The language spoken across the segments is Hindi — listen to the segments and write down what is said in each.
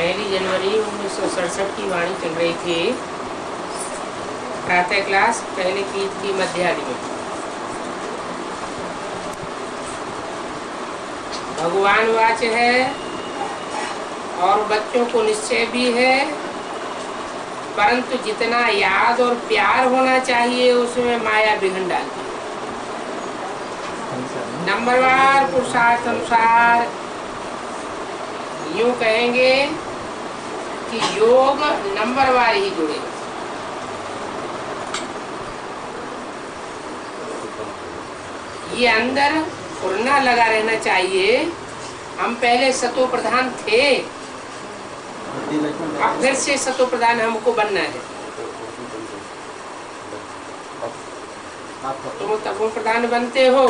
1 जनवरी 1967 की वाणी चल रही थी। प्रातः क्लास पहले की मध्याह्न में भगवान वाच है और बच्चों को निश्चय भी है, परंतु जितना याद और प्यार होना चाहिए उसमें माया विघ्न डालती है। नंबरवार पुरुषार्थ अनुसार यूं कहेंगे कि योग नंबरवार ही जुड़ेगा। ये अंदर फुरना लगा रहना चाहिए। हम पहले सतो प्रधान थे, अब फिर से सतो प्रधान हमको बनना है। तुम तपो प्रधान बनते हो,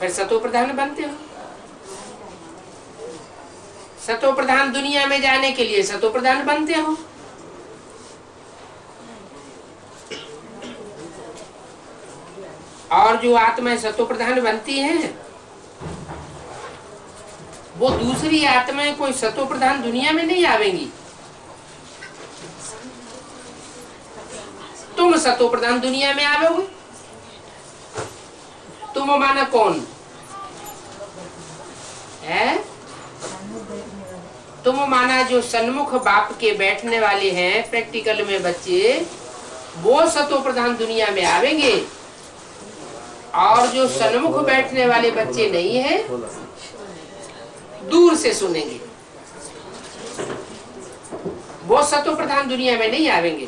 फिर सतो प्रधान बनते हो। सतो प्रधान दुनिया में जाने के लिए सतो प्रधान बनते हो। और जो आत्माएं सतो प्रधान बनती हैं, वो दूसरी आत्माएं कोई सतो प्रधान दुनिया में नहीं आवेंगी। तुम सतो प्रधान दुनिया में आओगे। तुम माना कौन है? तुम माना जो सन्मुख बाप के बैठने वाले हैं प्रैक्टिकल में बच्चे, वो सतो प्रधान दुनिया में आवेंगे। और जो सन्मुख बैठने वाले बच्चे नहीं हैं, दूर से सुनेंगे, वो सतो प्रधान दुनिया में नहीं आवेंगे।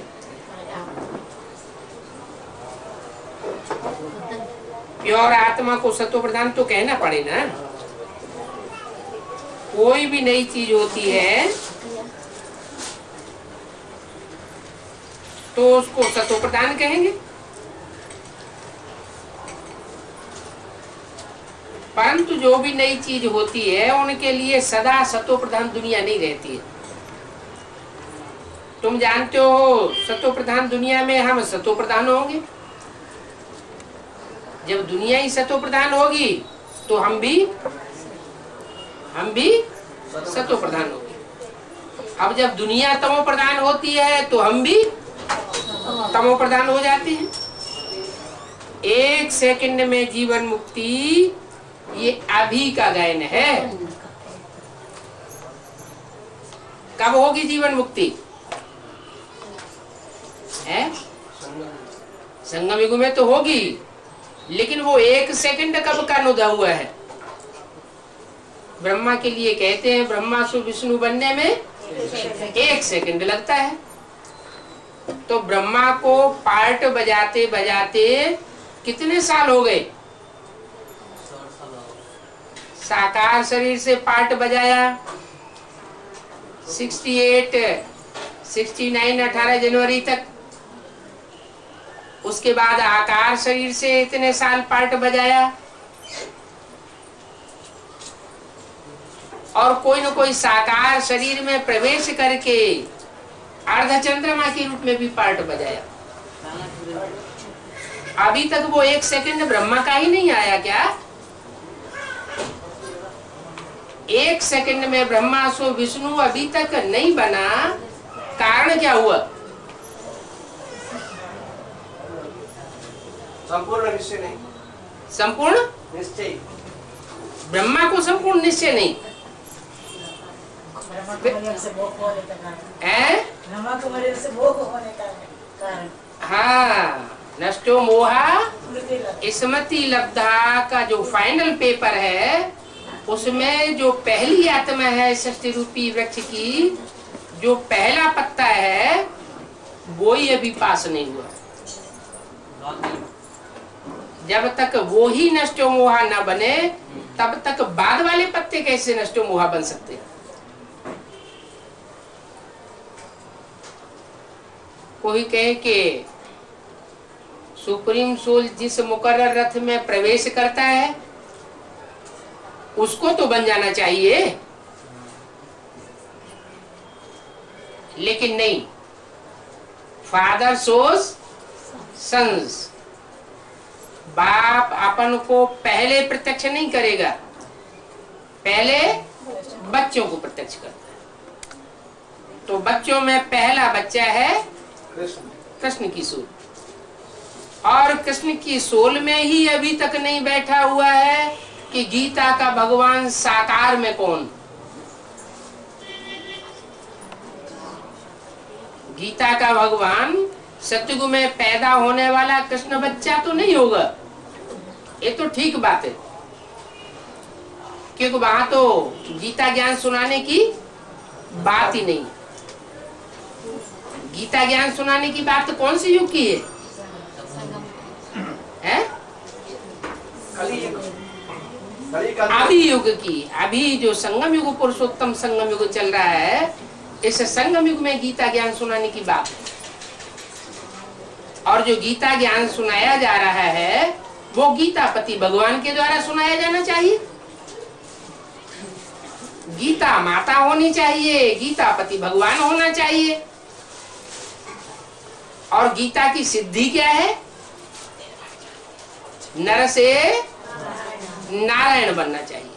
प्योर आत्मा को सतो प्रधान तो कहना पड़े ना। कोई भी नई चीज होती है तो उसको सतो प्रधान कहेंगे। परंतु जो भी नई चीज होती है उनके लिए सदा सतो प्रधान दुनिया नहीं रहती है। तुम जानते हो सतो प्रधान दुनिया में हम सतो प्रधान होंगे। जब दुनिया ही सतो प्रधान होगी तो हम भी सतो प्रधान होंगे। अब जब दुनिया तमो प्रधान होती है तो हम भी तमो प्रधान हो जाते हैं। 1 सेकंड में जीवन मुक्ति, ये अभी का गायन है। कब होगी जीवन मुक्ति? है संगम युग में तो होगी, लेकिन वो 1 सेकंड कब का नुदा हुआ है? ब्रह्मा के लिए कहते हैं ब्रह्मा से विष्णु बनने में 1 सेकंड लगता है। तो ब्रह्मा को पार्ट बजाते बजाते कितने साल हो गए? साकार शरीर से पार्ट बजाया 68, 69, 18 जनवरी तक। उसके बाद आकार शरीर से इतने साल पार्ट बजाया, और कोई न कोई साकार शरीर में प्रवेश करके अर्धचंद्रमा के रूप में भी पार्ट बजाया। अभी तक वो 1 सेकंड ब्रह्मा का ही नहीं आया क्या? 1 सेकंड में ब्रह्मा सो विष्णु अभी तक नहीं बना। कारण क्या हुआ? संपूर्ण निश्चय नहीं। संपूर्ण निश्चय। ब्रह्मा को संपूर्ण निश्चय नहीं है। हाँ, नष्टो मोहा स्मृति लब्धा का जो फाइनल पेपर है, उसमें जो पहली आत्मा है सृष्टि रूपी वृक्ष की, जो पहला पत्ता है, वो ही अभी पास नहीं हुआ। जब तक वो ही नष्टो मोहा न बने, तब तक बाद वाले पत्ते कैसे नष्टो मोहा बन सकते? कोई कहे कि सुप्रीम सोल जिस मुकर्रर रथ में प्रवेश करता है उसको तो बन जाना चाहिए, लेकिन नहीं। फादर सोज सन्स, बाप अपन को पहले प्रत्यक्ष नहीं करेगा, पहले बच्चों को प्रत्यक्ष करता है। तो बच्चों में पहला बच्चा है कृष्ण की सोल, और कृष्ण की सोल में ही अभी तक नहीं बैठा हुआ है कि गीता का भगवान साकार में कौन। गीता का भगवान सतयुग में पैदा होने वाला कृष्ण बच्चा तो नहीं होगा, ये तो ठीक बात है, क्योंकि वहां तो गीता ज्ञान सुनाने की बात ही नहीं। गीता ज्ञान सुनाने की बात कौन सी युग की है? अभी युग की। अभी जो संगम युग, पुरुषोत्तम संगम युग चल रहा है, इस संगम युग में गीता ज्ञान सुनाने की बात है। और जो गीता ज्ञान सुनाया जा रहा है वो गीतापति भगवान के द्वारा सुनाया जाना चाहिए। गीता माता होनी चाहिए, गीतापति भगवान होना चाहिए। और गीता की सिद्धि क्या है? नर से नारायण बनना चाहिए।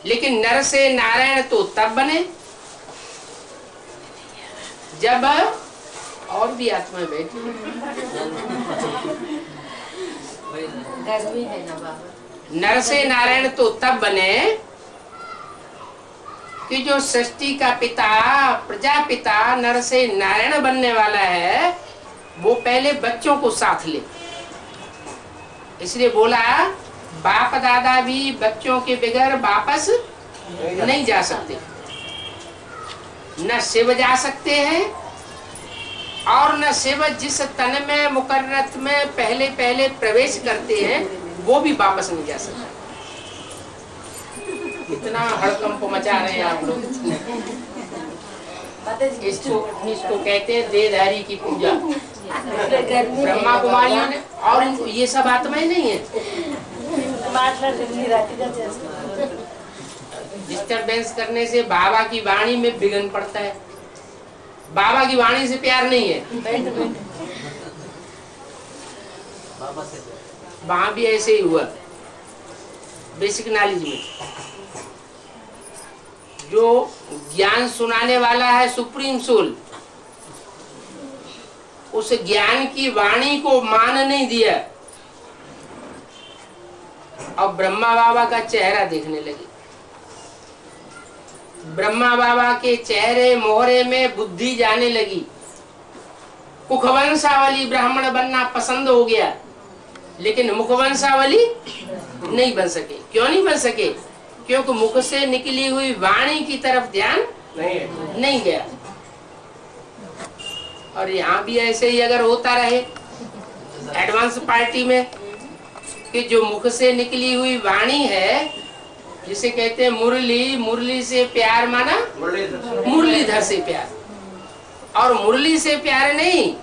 लेकिन नर से नारायण तो तब बने जब और भी आत्मा बैठी। नर से नारायण तो तब बने कि जो सृष्टि का पिता, प्रजापिता नर से नारायण बनने वाला है, वो पहले बच्चों को साथ ले। इसलिए बोला बाप दादा भी बच्चों के बगैर वापस नहीं जा सकते। न शिव जा सकते हैं और न शिव जिस तन में मुकर्रत में पहले पहले प्रवेश करते हैं वो भी वापस नहीं जा सकते। इतना हड़कंप मचा रहे हैं आप लोग। इसको कहते हैं देहधारी की पूजा। ब्रह्मा कुमारियों ने, और इनको ये सब आत्माएं नहीं है। डिस्टरबेंस करने से बाबा की वाणी में विघ्न पड़ता है। बाबा की वाणी से प्यार नहीं है। वहां भी ऐसे ही हुआ। बेसिक नॉलेज में जो ज्ञान सुनाने वाला है सुप्रीम सोल, उस ज्ञान की वाणी को मान नहीं दिया और ब्रह्मा बाबा का चेहरा देखने लगे। ब्रह्मा बाबा के चेहरे मोहरे में बुद्धि जाने लगी। मुखवंशावली ब्राह्मण बनना पसंद हो गया, लेकिन मुखवंशावली नहीं बन सके। क्यों नहीं बन सके? क्योंकि मुख से निकली हुई वाणी की तरफ ध्यान नहीं गया। और यहाँ भी ऐसे ही अगर होता रहे एडवांस पार्टी में, कि जो मुख से निकली हुई वाणी है, जिसे कहते हैं मुरली, मुरली से प्यार माना मुरलीधर से प्यार, और मुरली से प्यार नहीं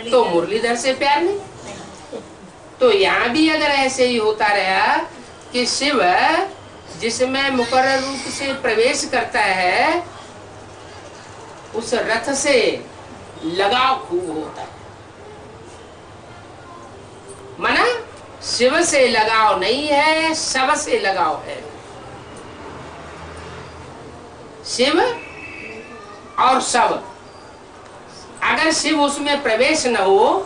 तो मुरलीधर से प्यार नहीं। तो यहाँ भी अगर ऐसे ही होता रहा कि शिव जिसमें मुकर्रर रूप से प्रवेश करता है, उस रथ से लगाव खूब होता है। माना शिव से लगाव नहीं है, शव से लगाव है। शिव और शव, अगर शिव उसमें प्रवेश न हो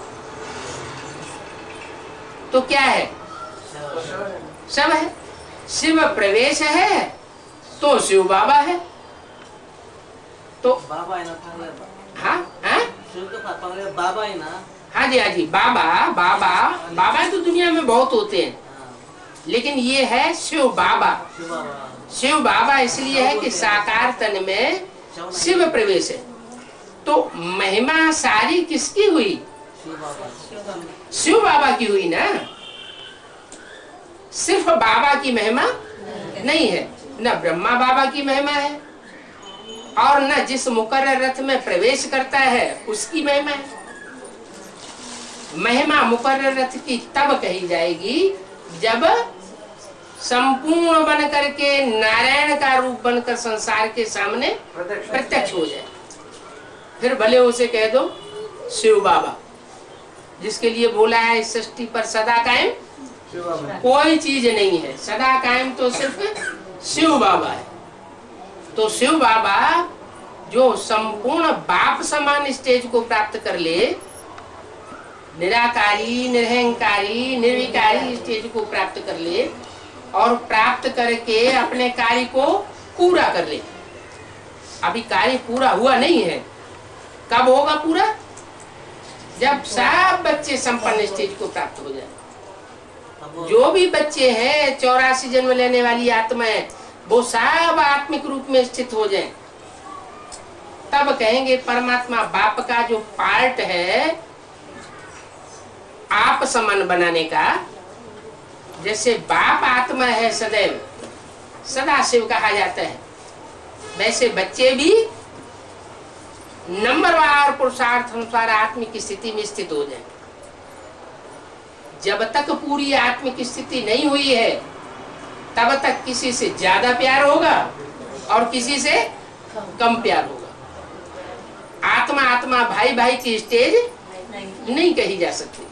तो क्या है? शव है। शिव प्रवेश है तो शिव बाबा है। तो बाबा है ना? हाँ हाँ शिव तो बाबा है ना? हाँ जी, हाँ जी, बाबा बाबा बाबा तो दुनिया में बहुत होते हैं, लेकिन ये है शिव बाबा। शिव बाबा इसलिए है कि साकार तन में शिव प्रवेश है। तो महिमा सारी किसकी हुई? शिव बाबा की हुई ना। सिर्फ बाबा की महिमा नहीं है, न ब्रह्मा बाबा की महिमा है, और न जिस मुकर्रर रथ में प्रवेश करता है उसकी महिमा है। महिमा मुकर्रर रथ की तब कही जाएगी जब संपूर्ण बन करके नारायण का रूप बनकर संसार के सामने प्रत्यक्ष हो जाए। फिर भले उसे कह दो शिव बाबा, जिसके लिए बोला है सृष्टि पर सदा कायम कोई चीज नहीं है, सदा कायम तो सिर्फ शिव बाबा है। तो शिव बाबा जो संपूर्ण बाप समान स्टेज को प्राप्त कर ले, निराकारी, निरहंकारी, निर्विकारी स्टेज को प्राप्त कर ले और प्राप्त करके अपने कार्य को पूरा कर ले। अभी कार्य पूरा हुआ नहीं है, कब होगा पूरा? जब सब बच्चे संपन्न स्टेज को प्राप्त हो जाए। जो भी बच्चे हैं 84 जन्म लेने वाली आत्माएं, वो सब आत्मिक रूप में स्थित हो जाएं, तब कहेंगे परमात्मा बाप का जो पार्ट है आप समान बनाने का, जैसे बाप आत्मा है सदैव सदा शिव कहा जाता है, वैसे बच्चे भी नंबरवार पुरुषार्थ अनुसार आत्मिक स्थिति में स्थित हो जाए। जब तक पूरी आत्मिक स्थिति नहीं हुई है तब तक किसी से ज्यादा प्यार होगा और किसी से कम प्यार होगा। आत्मा आत्मा भाई भाई की स्टेज नहीं कही जा सकती,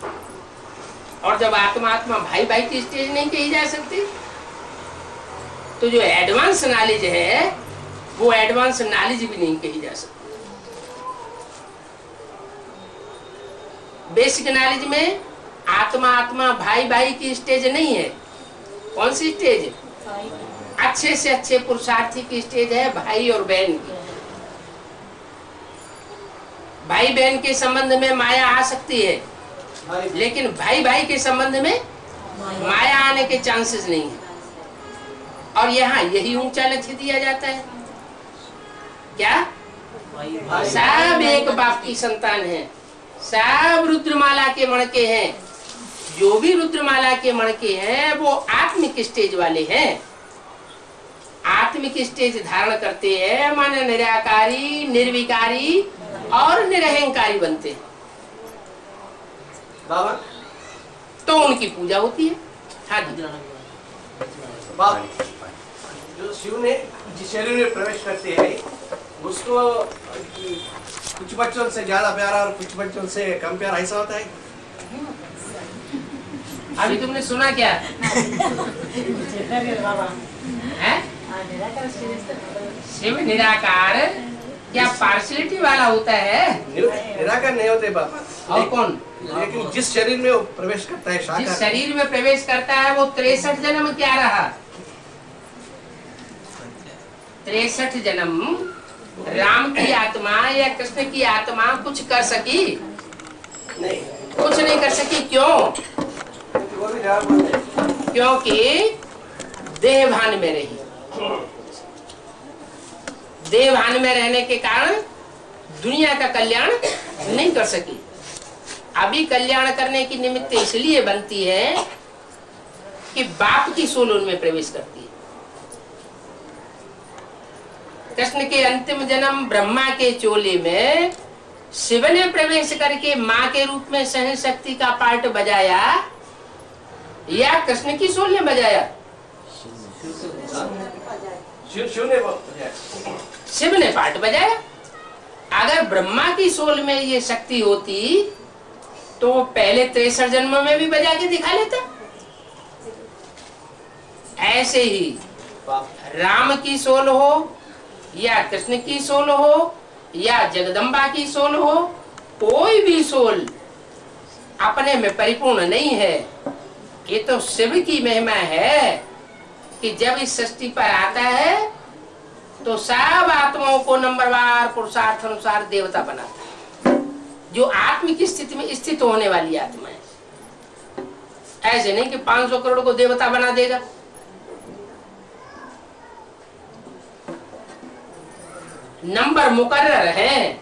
और जब आत्मा आत्मा भाई भाई की स्टेज नहीं कही जा सकती तो जो एडवांस नॉलेज है वो एडवांस नॉलेज भी नहीं कही जा सकती। बेसिक नॉलेज में आत्मा आत्मा भाई भाई की स्टेज नहीं है। कौन सी स्टेज? अच्छे से अच्छे पुरुषार्थी की स्टेज है भाई और बहन की। भाई बहन के संबंध में माया आ सकती है, लेकिन भाई भाई के संबंध में माया आने के चांसेस नहीं है। और यहाँ यही ऊंचा लक्ष्य दिया जाता है, क्या सब एक बाप की संतान है, सब रुद्रमाला के मणके हैं। जो भी रुद्रमाला के मणके हैं वो आत्मिक स्टेज वाले हैं, आत्मिक स्टेज धारण करते हैं, माने निराकारी, निर्विकारी और निरहंकारी बनते हैं। बाबा तो उनकी पूजा होती है। हाँ जी। बाप जो शिव ने जिस शरीर में प्रवेश करते हैं उसको कुछ बच्चों से ज्यादा प्यारा और कुछ बच्चों से कम प्यारा, ऐसा होता है? अभी तुमने सुना क्या है? शिव निराकार क्या पार्शियलिटी वाला होता है? निराकार नहीं होते बाबा। और कौन? लेकिन जिस शरीर में वो प्रवेश करता है, जिस शरीर में प्रवेश करता है वो 63 जन्म क्या रहा? 63 जन्म राम की आत्मा या कृष्ण की आत्मा कुछ कर सकी? नहीं, कुछ नहीं कर सकी। क्यों? क्योंकि देहभान में रही। देहभान में रहने के कारण दुनिया का कल्याण नहीं कर सकी। अभी कल्याण करने की निमित्त इसलिए बनती है कि बाप की सोल उनमें प्रवेश करती है। कृष्ण के अंतिम जन्म ब्रह्मा के चोले में शिव ने प्रवेश करके माँ के रूप में सहन शक्ति का पार्ट बजाया या कृष्ण की सोल ने बजाया? शिव ने पार्ट बजाया। अगर ब्रह्मा की सोल में ये शक्ति होती तो वो पहले 63 जन्म में भी बजा के दिखा लेता। ऐसे ही राम की सोल हो या कृष्ण की सोल हो या जगदम्बा की सोल हो, कोई भी सोल अपने में परिपूर्ण नहीं है। ये तो शिव की महिमा है कि जब इस सृष्टि पर आता है तो सब आत्माओं को नंबरवार पुरुषार्थ अनुसार देवता बनाता है, जो आत्मिक स्थिति में स्थित होने वाली आत्मा है। ऐसे नहीं कि 500 करोड़ को देवता बना देगा। नंबर मुकर्रर है,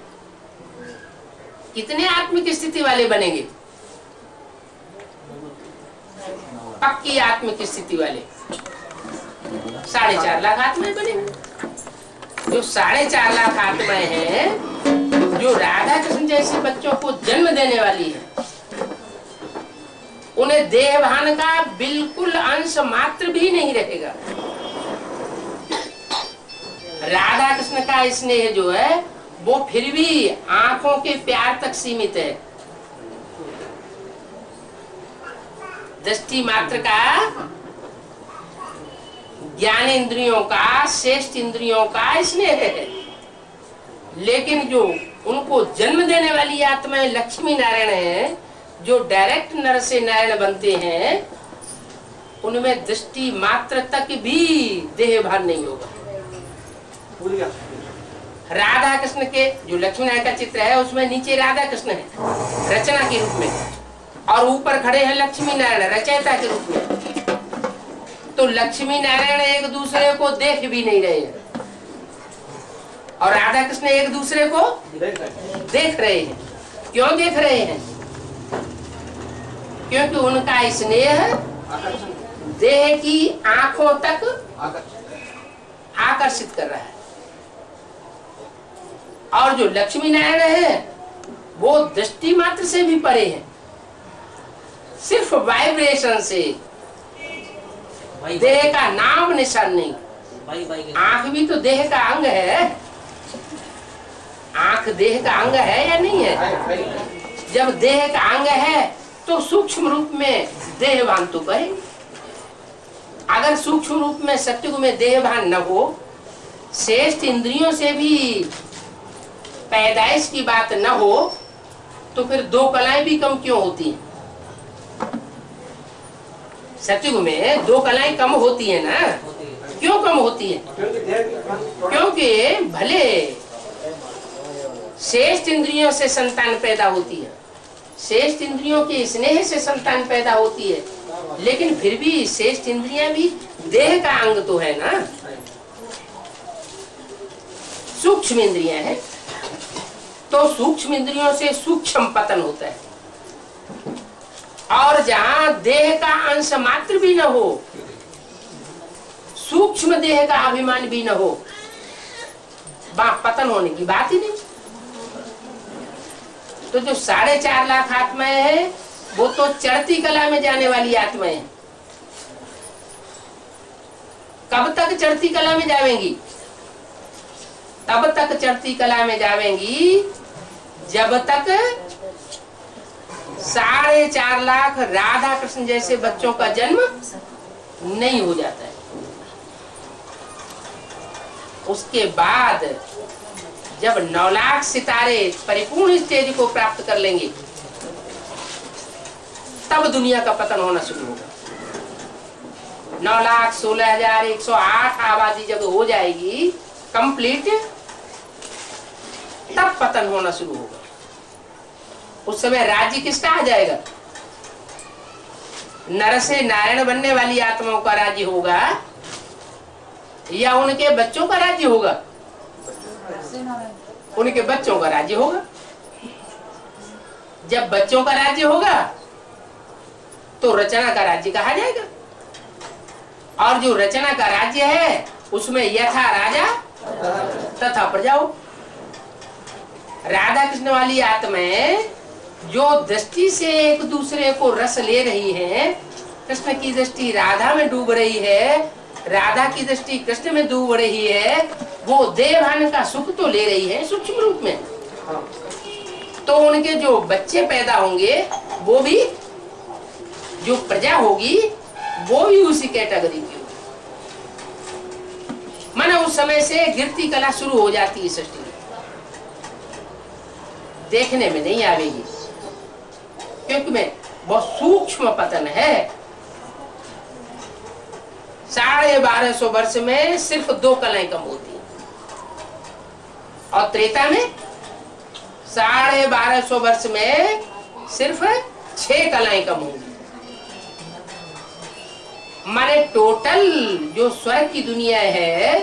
कितने आत्मिक स्थिति वाले बनेंगे? पक्की आत्मिक स्थिति वाले 4.5 लाख आत्माएं बनेंगे। जो 4.5 लाख आत्माएं हैं जो राधा कृष्ण जैसे बच्चों को जन्म देने वाली है, उन्हें देहभान का बिल्कुल अंश मात्र भी नहीं रहेगा। राधा कृष्ण का स्नेह जो है वो फिर भी आंखों के प्यार तक सीमित है। दृष्टि मात्र का, ज्ञान इंद्रियों का, श्रेष्ठ इंद्रियों का स्नेह है। लेकिन जो उनको जन्म देने वाली आत्मा लक्ष्मी नारायण है, जो डायरेक्ट नर से नारायण बनते हैं, उनमें दृष्टि मात्र तक भी देह भान नहीं होगा। राधा कृष्ण के जो लक्ष्मी नारायण का चित्र है, उसमें नीचे राधा कृष्ण है रचना के रूप में, और ऊपर खड़े हैं लक्ष्मी नारायण रचयिता के रूप में। तो लक्ष्मी नारायण एक दूसरे को देख भी नहीं रहे हैं, और राधा कृष्ण एक दूसरे को देख रहे हैं। क्यों देख रहे हैं? क्योंकि उनका स्नेह देह की आंखों तक आकर्षित कर रहा है। और जो लक्ष्मी नारायण है वो दृष्टि मात्र से भी परे है, सिर्फ वाइब्रेशन से, देह का नाम निशान नहीं। आंख भी तो देह का अंग है, आंख देह का अंग है या नहीं है? जब देह का अंग है तो सूक्ष्म रूप में देह भान तो करेंगे। अगर सूक्ष्म रूप में सत्युग में देह भान न हो, श्रेष्ठ इंद्रियों से भी पैदाइश की बात न हो, तो फिर दो कलाएं भी कम क्यों होती हैं? सत्युग में दो कलाएं कम होती है ना। क्यों कम होती है? क्योंकि भले श्रेष्ठ इंद्रियों से संतान पैदा होती है, श्रेष्ठ इंद्रियों के स्नेह से संतान पैदा होती है, लेकिन फिर भी श्रेष्ठ इंद्रियां भी देह का अंग तो है ना, सूक्ष्म इंद्रियां हैं। तो सूक्ष्म इंद्रियों से सूक्ष्म पतन होता है। और जहां देह का अंश मात्र भी न हो, सूक्ष्म देह का अभिमान भी न हो, वहां पतन होने की बात ही नहीं। तो जो 4.5 लाख आत्माएं हैं, वो तो चढ़ती कला में जाने वाली आत्माएं हैं। कब तक चढ़ती कला में जावेंगी? तब तक चढ़ती कला में जावेंगी जब तक 4.5 लाख राधा कृष्ण जैसे बच्चों का जन्म नहीं हो जाता है। उसके बाद जब 9 लाख सितारे परिपूर्ण स्टेज को प्राप्त कर लेंगे, तब दुनिया का पतन होना शुरू होगा। 9,16,108 आबादी जब हो जाएगी कंप्लीट, तब पतन होना शुरू होगा। उस समय राज्य किसका आ जाएगा? नर से नारायण बनने वाली आत्माओं का राज्य होगा या उनके बच्चों का राज्य होगा? उनके बच्चों का राज्य होगा। जब बच्चों का राज्य होगा तो रचना का राज्य कहा जाएगा। और जो रचना का राज्य है उसमें यथा राजा तथा प्रजा हो। राधा कृष्ण वाली आत्माएं जो दृष्टि से एक दूसरे को रस ले रही हैं, कृष्ण की दृष्टि राधा में डूब रही है, राधा की दृष्टि कृष्ण में डूब रही है, वो देवभान का सुख तो ले रही है सूक्ष्म रूप में। तो उनके जो बच्चे पैदा होंगे, वो भी, जो प्रजा होगी वो भी उसी कैटेगरी की होगी। माना उस समय से गिरती कला शुरू हो जाती है सृष्टि, देखने में नहीं आवेगी, क्योंकि में बहुत सूक्ष्म पतन है। 1250 वर्ष में सिर्फ 2 कलाएं कम होती हैं, और त्रेता में 1250 वर्ष में सिर्फ 6 कलाएं कम होंगी। माने टोटल जो स्वर्ग की दुनिया है,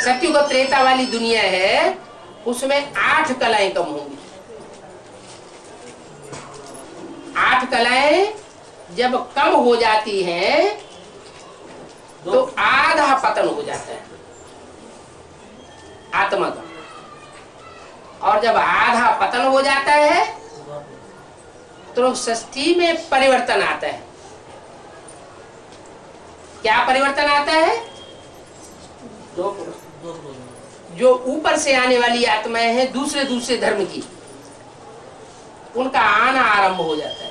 सत्युग त्रेता वाली दुनिया है, उसमें 8 कलाएं कम होंगी। 8 कलाएं जब कम हो जाती हैं तो आधा पतन हो जाता है आत्मा का। और जब आधा पतन हो जाता है तो सृष्टि में परिवर्तन आता है। क्या परिवर्तन आता है? जो ऊपर से आने वाली आत्माएं हैं दूसरे दूसरे धर्म की, उनका आना आरंभ हो जाता है।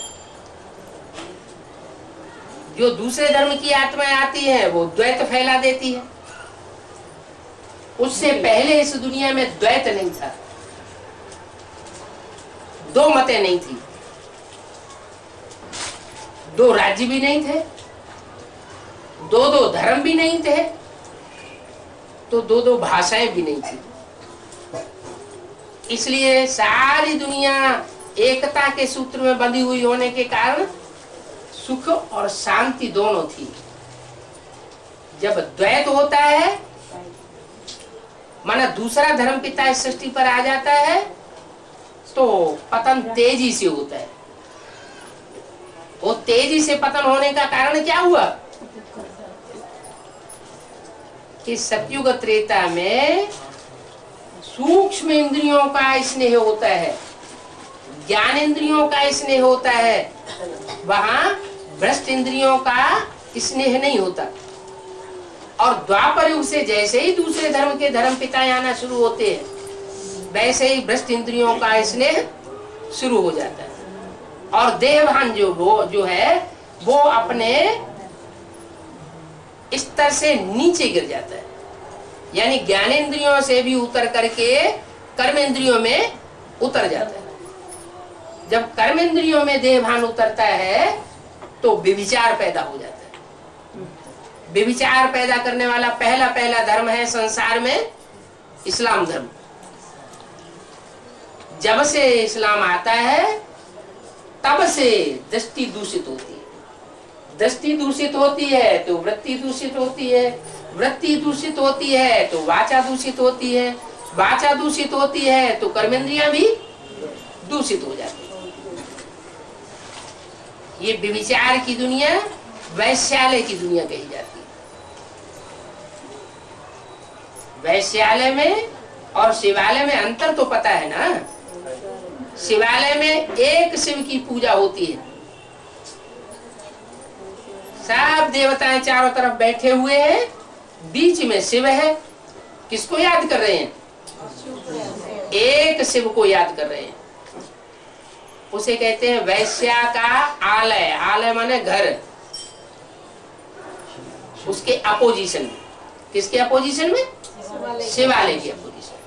जो दूसरे धर्म की आत्माएं आती हैं वो द्वैत फैला देती है। उससे पहले इस दुनिया में द्वैत नहीं था, दो मतें नहीं थी, दो राज्य भी नहीं थे, दो दो धर्म भी नहीं थे, तो दो दो भाषाएं भी नहीं थी। इसलिए सारी दुनिया एकता के सूत्र में बंधी हुई होने के कारण सुख और शांति दोनों थी। जब द्वैत होता है, माना दूसरा धर्म पिता इस सृष्टि पर आ जाता है, तो पतन तेजी से होता है। वो तेजी से पतन होने का कारण क्या हुआ कि सतयुग त्रेता में सूक्ष्म इंद्रियों का स्नेह होता है, ज्ञान इंद्रियों का स्नेह होता है, वहां भ्रष्ट इंद्रियों का स्नेह नहीं होता। और द्वापर युग से जैसे ही दूसरे धर्म के धर्म पिता आना शुरू होते हैं, वैसे ही भ्रष्ट इंद्रियों का स्नेह शुरू हो जाता है। और देहभान जो है वो अपने स्तर से नीचे गिर जाता है, यानी ज्ञानेंद्रियों से भी उतर करके कर्मेंद्रियों में उतर जाता है। जब कर्मेंद्रियों में देहभान उतरता है तो व्यभिचार पैदा हो जाता है। व्यभिचार पैदा करने वाला पहला धर्म है संसार में इस्लाम धर्म। जब से इस्लाम आता है तब से दृष्टि दूषित होती है, दृष्टि दूषित होती है तो वृत्ति दूषित होती है, वृत्ति दूषित होती है तो वाचा दूषित होती है, वाचा दूषित होती है तो कर्मेंद्रियां भी दूषित हो जाती है। ये व्यभिचार की दुनिया वैश्यालय की दुनिया कही जाती है। वैश्यालय में और शिवालय में अंतर तो पता है ना। शिवालय में एक शिव की पूजा होती है, सब देवताएं चारों तरफ बैठे हुए हैं, बीच में शिव है। किसको याद कर रहे हैं? एक शिव को याद कर रहे हैं। उसे कहते हैं वैश्या का आलय। आलय माने घर। उसके अपोजिशन में, किसके अपोजिशन में? शिवालय की अपोजिशन।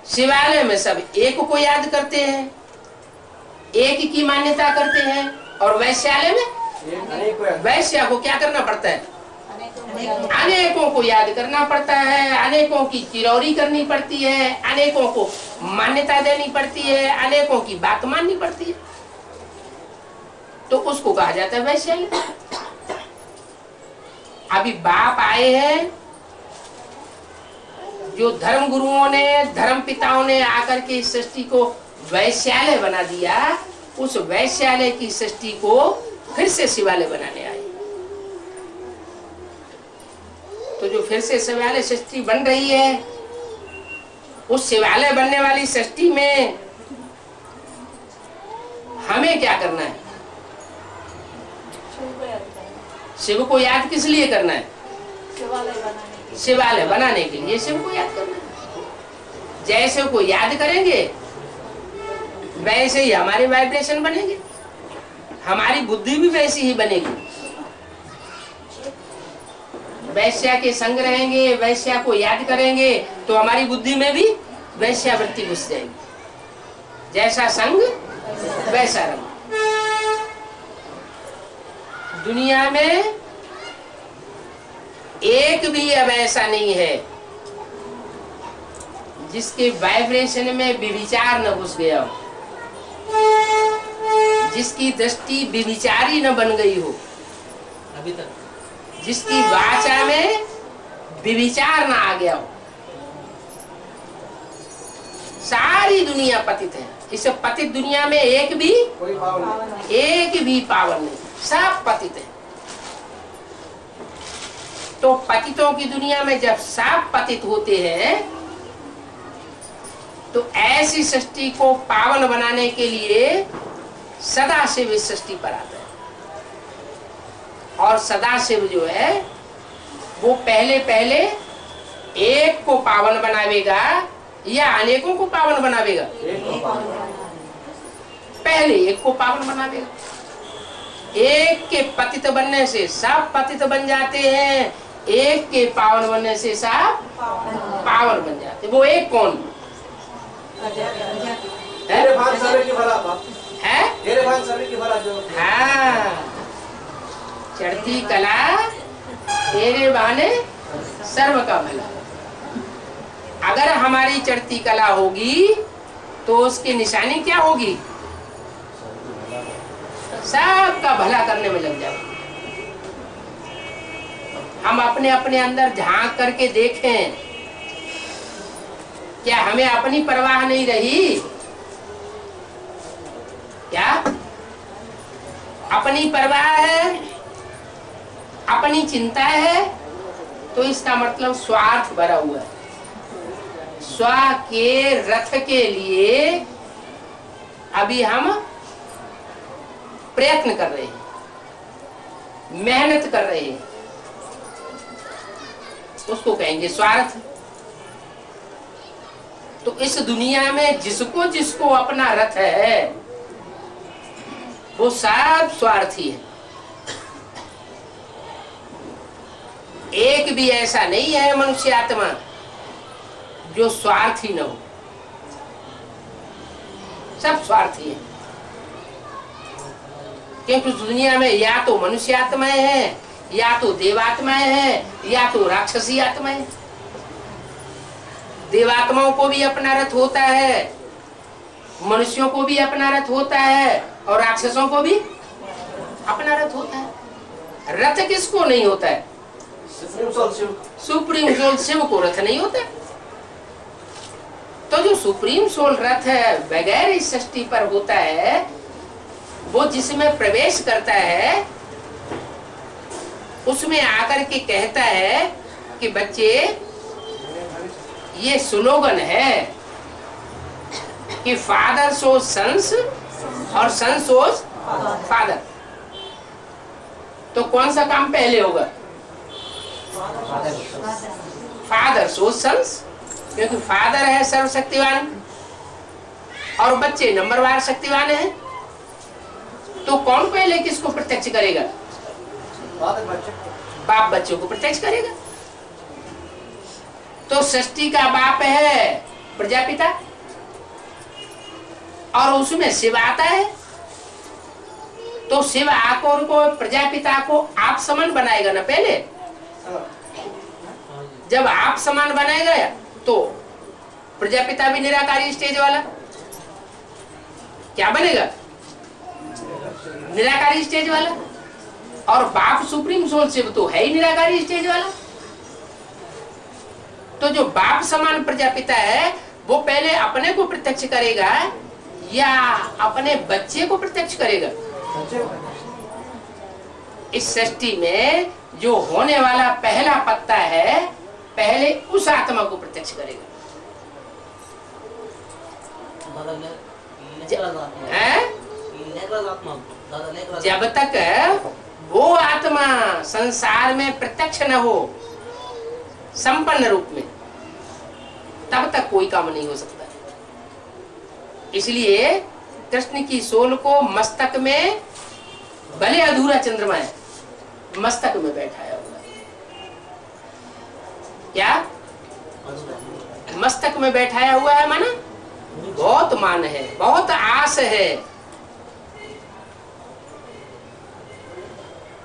शिवालय में सब एक को याद करते हैं, एक की मान्यता करते हैं। और वैश्यालय में वैश्या को क्या करना पड़ता है? अनेकों को याद करना पड़ता है, अनेकों की चिरौरी करनी पड़ती है, अनेकों को मान्यता देनी पड़ती है, अनेकों की बात माननी पड़ती है। तो उसको कहा जाता है वैश्यालय। अभी बाप आए हैं, जो धर्म गुरुओं ने, धर्म पिताओं ने आकर के इस सृष्टि को वैश्यालय बना दिया, उस वैश्यालय की सृष्टि को फिर से शिवालय बनाने आए। तो जो फिर से शिवालय सृष्टि बन रही है, उस शिवालय बनने वाली सृष्टि में हमें क्या करना है? शिव को याद किस लिए करना है? शिवालय बनाने के लिए शिव को याद करना है। जैसे को याद करेंगे वैसे ही हमारे वाइब्रेशन बनेंगे, हमारी बुद्धि भी वैसी ही बनेगी। वैश्या के संग रहेंगे, वैश्या को याद करेंगे तो हमारी बुद्धि में भी वैश्यावृत्ति घुस जाएगी। जैसा संग वैसा रंग। दुनिया में एक भी अब ऐसा नहीं है जिसके वाइब्रेशन में व्यभिचार न घुस गया हो, जिसकी दृष्टि व्यभिचारी न बन गई हो अभी तक, जिसकी वाचा में व्यभिचार न आ गया हो। सारी दुनिया पतित है। इस पतित दुनिया में एक भी पावन नहीं, सब पतित है। तो पतितों की दुनिया में जब सब पतित होते हैं तो ऐसी सृष्टि को पावन बनाने के लिए सदाशिव इस सृष्टि पर आता है। और सदाशिव जो है वो पहले एक को पावन बनावेगा या अनेकों को पावन बनावेगा? पहले एक को पावन बनावेगा। एक के पतित बनने से सब पतित बन जाते हैं, एक के पावन बनने से सब पावन बन जाते। वो एक कौन है? हाँ, चढ़ती कला तेरे बहाने सर्व का भला। अगर हमारी चढ़ती कला होगी तो उसकी निशानी क्या होगी? सबका भला करने में लग जाएगा। हम अपने अपने अंदर झांक करके देखें, क्या हमें अपनी परवाह नहीं रही? क्या अपनी परवाह है, अपनी चिंता है, तो इसका मतलब स्वार्थ भरा हुआ है। स्व के रथ के लिए अभी हम प्रयत्न कर रहे हैं, मेहनत कर रहे हैं, उसको कहेंगे स्वार्थ। तो इस दुनिया में जिसको जिसको अपना रथ है वो सब स्वार्थी है। एक भी ऐसा नहीं है मनुष्य आत्मा जो स्वार्थी न हो, सब स्वार्थी है। क्योंकि दुनिया में या तो मनुष्य आत्माएं हैं, या तो देवात्माएं हैं, या तो राक्षसी आत्माएं। देवात्माओं को भी अपना रथ होता है, मनुष्यों को भी अपना रथ होता है, और राक्षसों को भी अपना रथ होता है। रथ किसको नहीं होता है? सुप्रीम सोल शिव को रथ नहीं होता। तो जो सुप्रीम सोल रथ है बगैर इस सृष्टि पर होता है, वो जिसमें प्रवेश करता है उसमें आकर के कहता है कि बच्चे ये स्लोगन है कि फादर सोज सन्स और सन सोज फादर। तो कौन सा काम पहले होगा? फादर सोज सन्स, क्योंकि फादर है सर्वशक्तिवान और बच्चे नंबरवार शक्तिवान है। तो कौन पहले किसको प्रत्यक्ष करेगा? बाप बच्चों को प्रत्यक्ष करेगा। तो सृष्टि का बाप है प्रजापिता, और उसमें शिव आता है। तो शिव आकर को प्रजापिता को आप समान बनाएगा ना पहले। जब आप समान बनाएगा तो प्रजापिता भी निराकारी स्टेज वाला क्या बनेगा? निराकारी स्टेज वाला। और बाप सुप्रीम सोल शिव तो है ही निराकारी स्टेज वाला। तो जो बाप समान प्रजापिता है वो पहले अपने को प्रत्यक्ष करेगा या अपने बच्चे को प्रत्यक्ष करेगा? इस सृष्टि में जो होने वाला पहला पत्ता है पहले उस आत्मा को प्रत्यक्ष करेगा। जब तक वो आत्मा संसार में प्रत्यक्ष न हो संपन्न रूप में, तब तक कोई काम नहीं हो सकता। इसलिए कृष्ण की सोल को मस्तक में, भले अधूरा चंद्रमा है, मस्तक में बैठाया हुआ है। क्या मस्तक में बैठाया हुआ है? माना बहुत मान है, बहुत आस है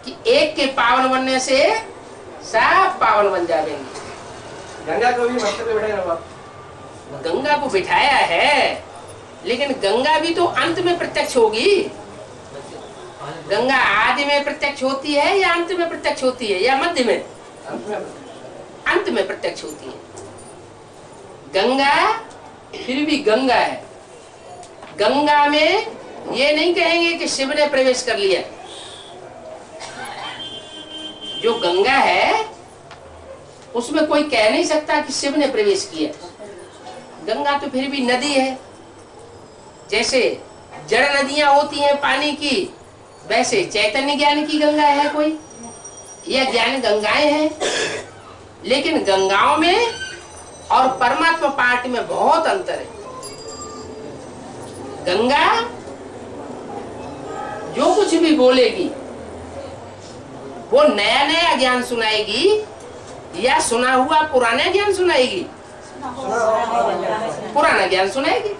कि एक के पावन बनने से सब पावन बन जाएंगे। गंगा को भी मस्तक में बैठाया हुआ। गंगा को बिठाया है, लेकिन गंगा भी तो अंत में प्रत्यक्ष होगी। गंगा आदि में प्रत्यक्ष होती है या अंत में प्रत्यक्ष होती है या मध्य में? अंत में प्रत्यक्ष होती है। गंगा फिर भी गंगा है। गंगा में ये नहीं कहेंगे कि शिव ने प्रवेश कर लिया। जो गंगा है उसमें कोई कह नहीं सकता कि शिव ने प्रवेश किया। गंगा तो फिर भी नदी है। जैसे जड़ नदियां होती हैं पानी की, वैसे चैतन्य ज्ञान की गंगा है कोई, यह ज्ञान गंगाएं हैं। लेकिन गंगाओं में और परमात्मा पार्ट में बहुत अंतर है। गंगा जो कुछ भी बोलेगी वो नया नया ज्ञान सुनाएगी या सुना हुआ पुराना ज्ञान सुनाएगी? पुराना ज्ञान सुनाएगी।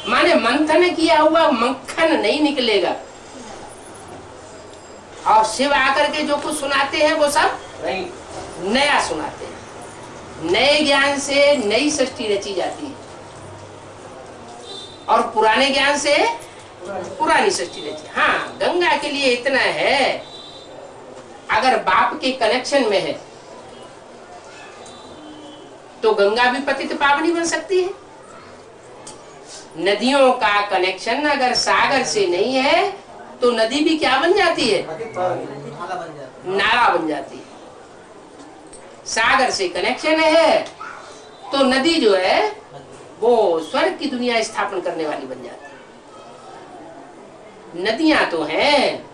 माने मंथन किया हुआ मक्खन नहीं निकलेगा। और शिव आकर के जो कुछ सुनाते हैं वो सब नया सुनाते हैं। नए ज्ञान से नई सृष्टि रची जाती है और पुराने ज्ञान से पुरानी सृष्टि रची। हाँ, गंगा के लिए इतना है, अगर बाप के कनेक्शन में है तो गंगा भी पतित पावनी बन सकती है। नदियों का कनेक्शन अगर सागर से नहीं है तो नदी भी क्या बन जाती है? नाला बन जाती है। सागर से कनेक्शन है तो नदी जो है वो स्वर्ग की दुनिया स्थापन करने वाली बन जाती है। नदियां तो हैं,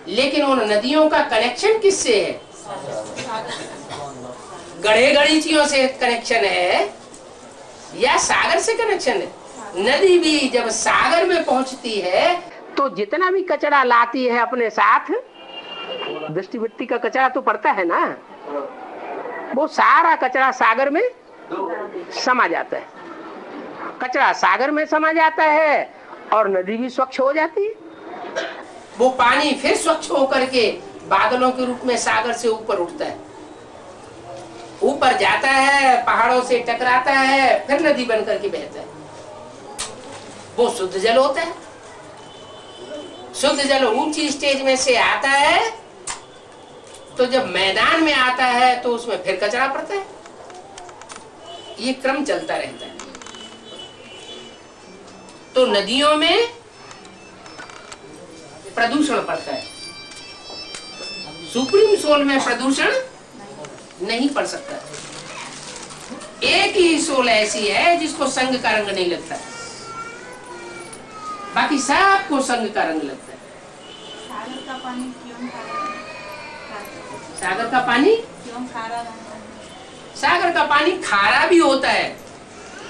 लेकिन उन नदियों का कनेक्शन किससे है? गढ़े गढ़ीचियों से कनेक्शन है या सागर से कनेक्शन है? नदी भी जब सागर में पहुंचती है तो जितना भी कचरा लाती है अपने साथ, दृष्टि वृत्ति का कचरा तो पड़ता है ना, वो सारा कचरा सागर में समा जाता है। कचरा सागर में समा जाता है और नदी भी स्वच्छ हो जाती है। वो पानी फिर स्वच्छ होकर के बादलों के रूप में सागर से ऊपर उठता है, ऊपर जाता है, पहाड़ों से टकराता है, फिर नदी बनकर के बहता है। वो शुद्ध जल होता है। शुद्ध जल ऊंची स्टेज में से आता है तो जब मैदान में आता है तो उसमें फिर कचरा पड़ता है। ये क्रम चलता रहता है। तो नदियों में प्रदूषण पड़ता है, सुप्रीम सोल में प्रदूषण नहीं पड़ सकता। एक ही सोल ऐसी है जिसको संग का रंग नहीं लगता, बाकी सबको संग का रंग लगता है। सागर का पानी क्यों खारा? सागर का पानी क्यों खारा? सागर का पानी खारा भी होता है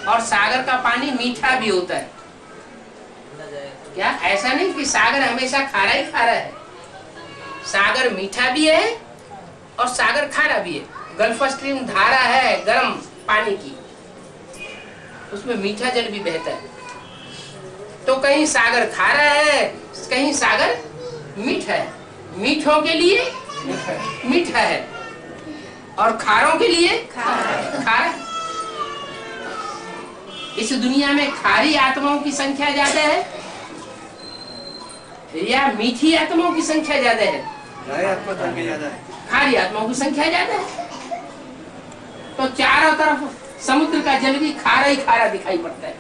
और सागर का पानी मीठा भी होता है। क्या ऐसा नहीं कि सागर हमेशा खारा ही खारा है? सागर मीठा भी है और सागर खारा भी है। गल्फ स्ट्रीम धारा है गर्म पानी की, उसमें मीठा जल भी बहता है। तो कहीं सागर खारा है, कहीं सागर मीठा है। मीठों के लिए मीठा है और खारों के लिए खारा। इस दुनिया में खारी आत्माओं की संख्या ज्यादा है या मीठी आत्माओं की संख्या ज्यादा है? खारी आत्माओं की संख्या ज्यादा है। तो चारों तरफ समुद्र का जल भी खारा ही खारा दिखाई पड़ता है।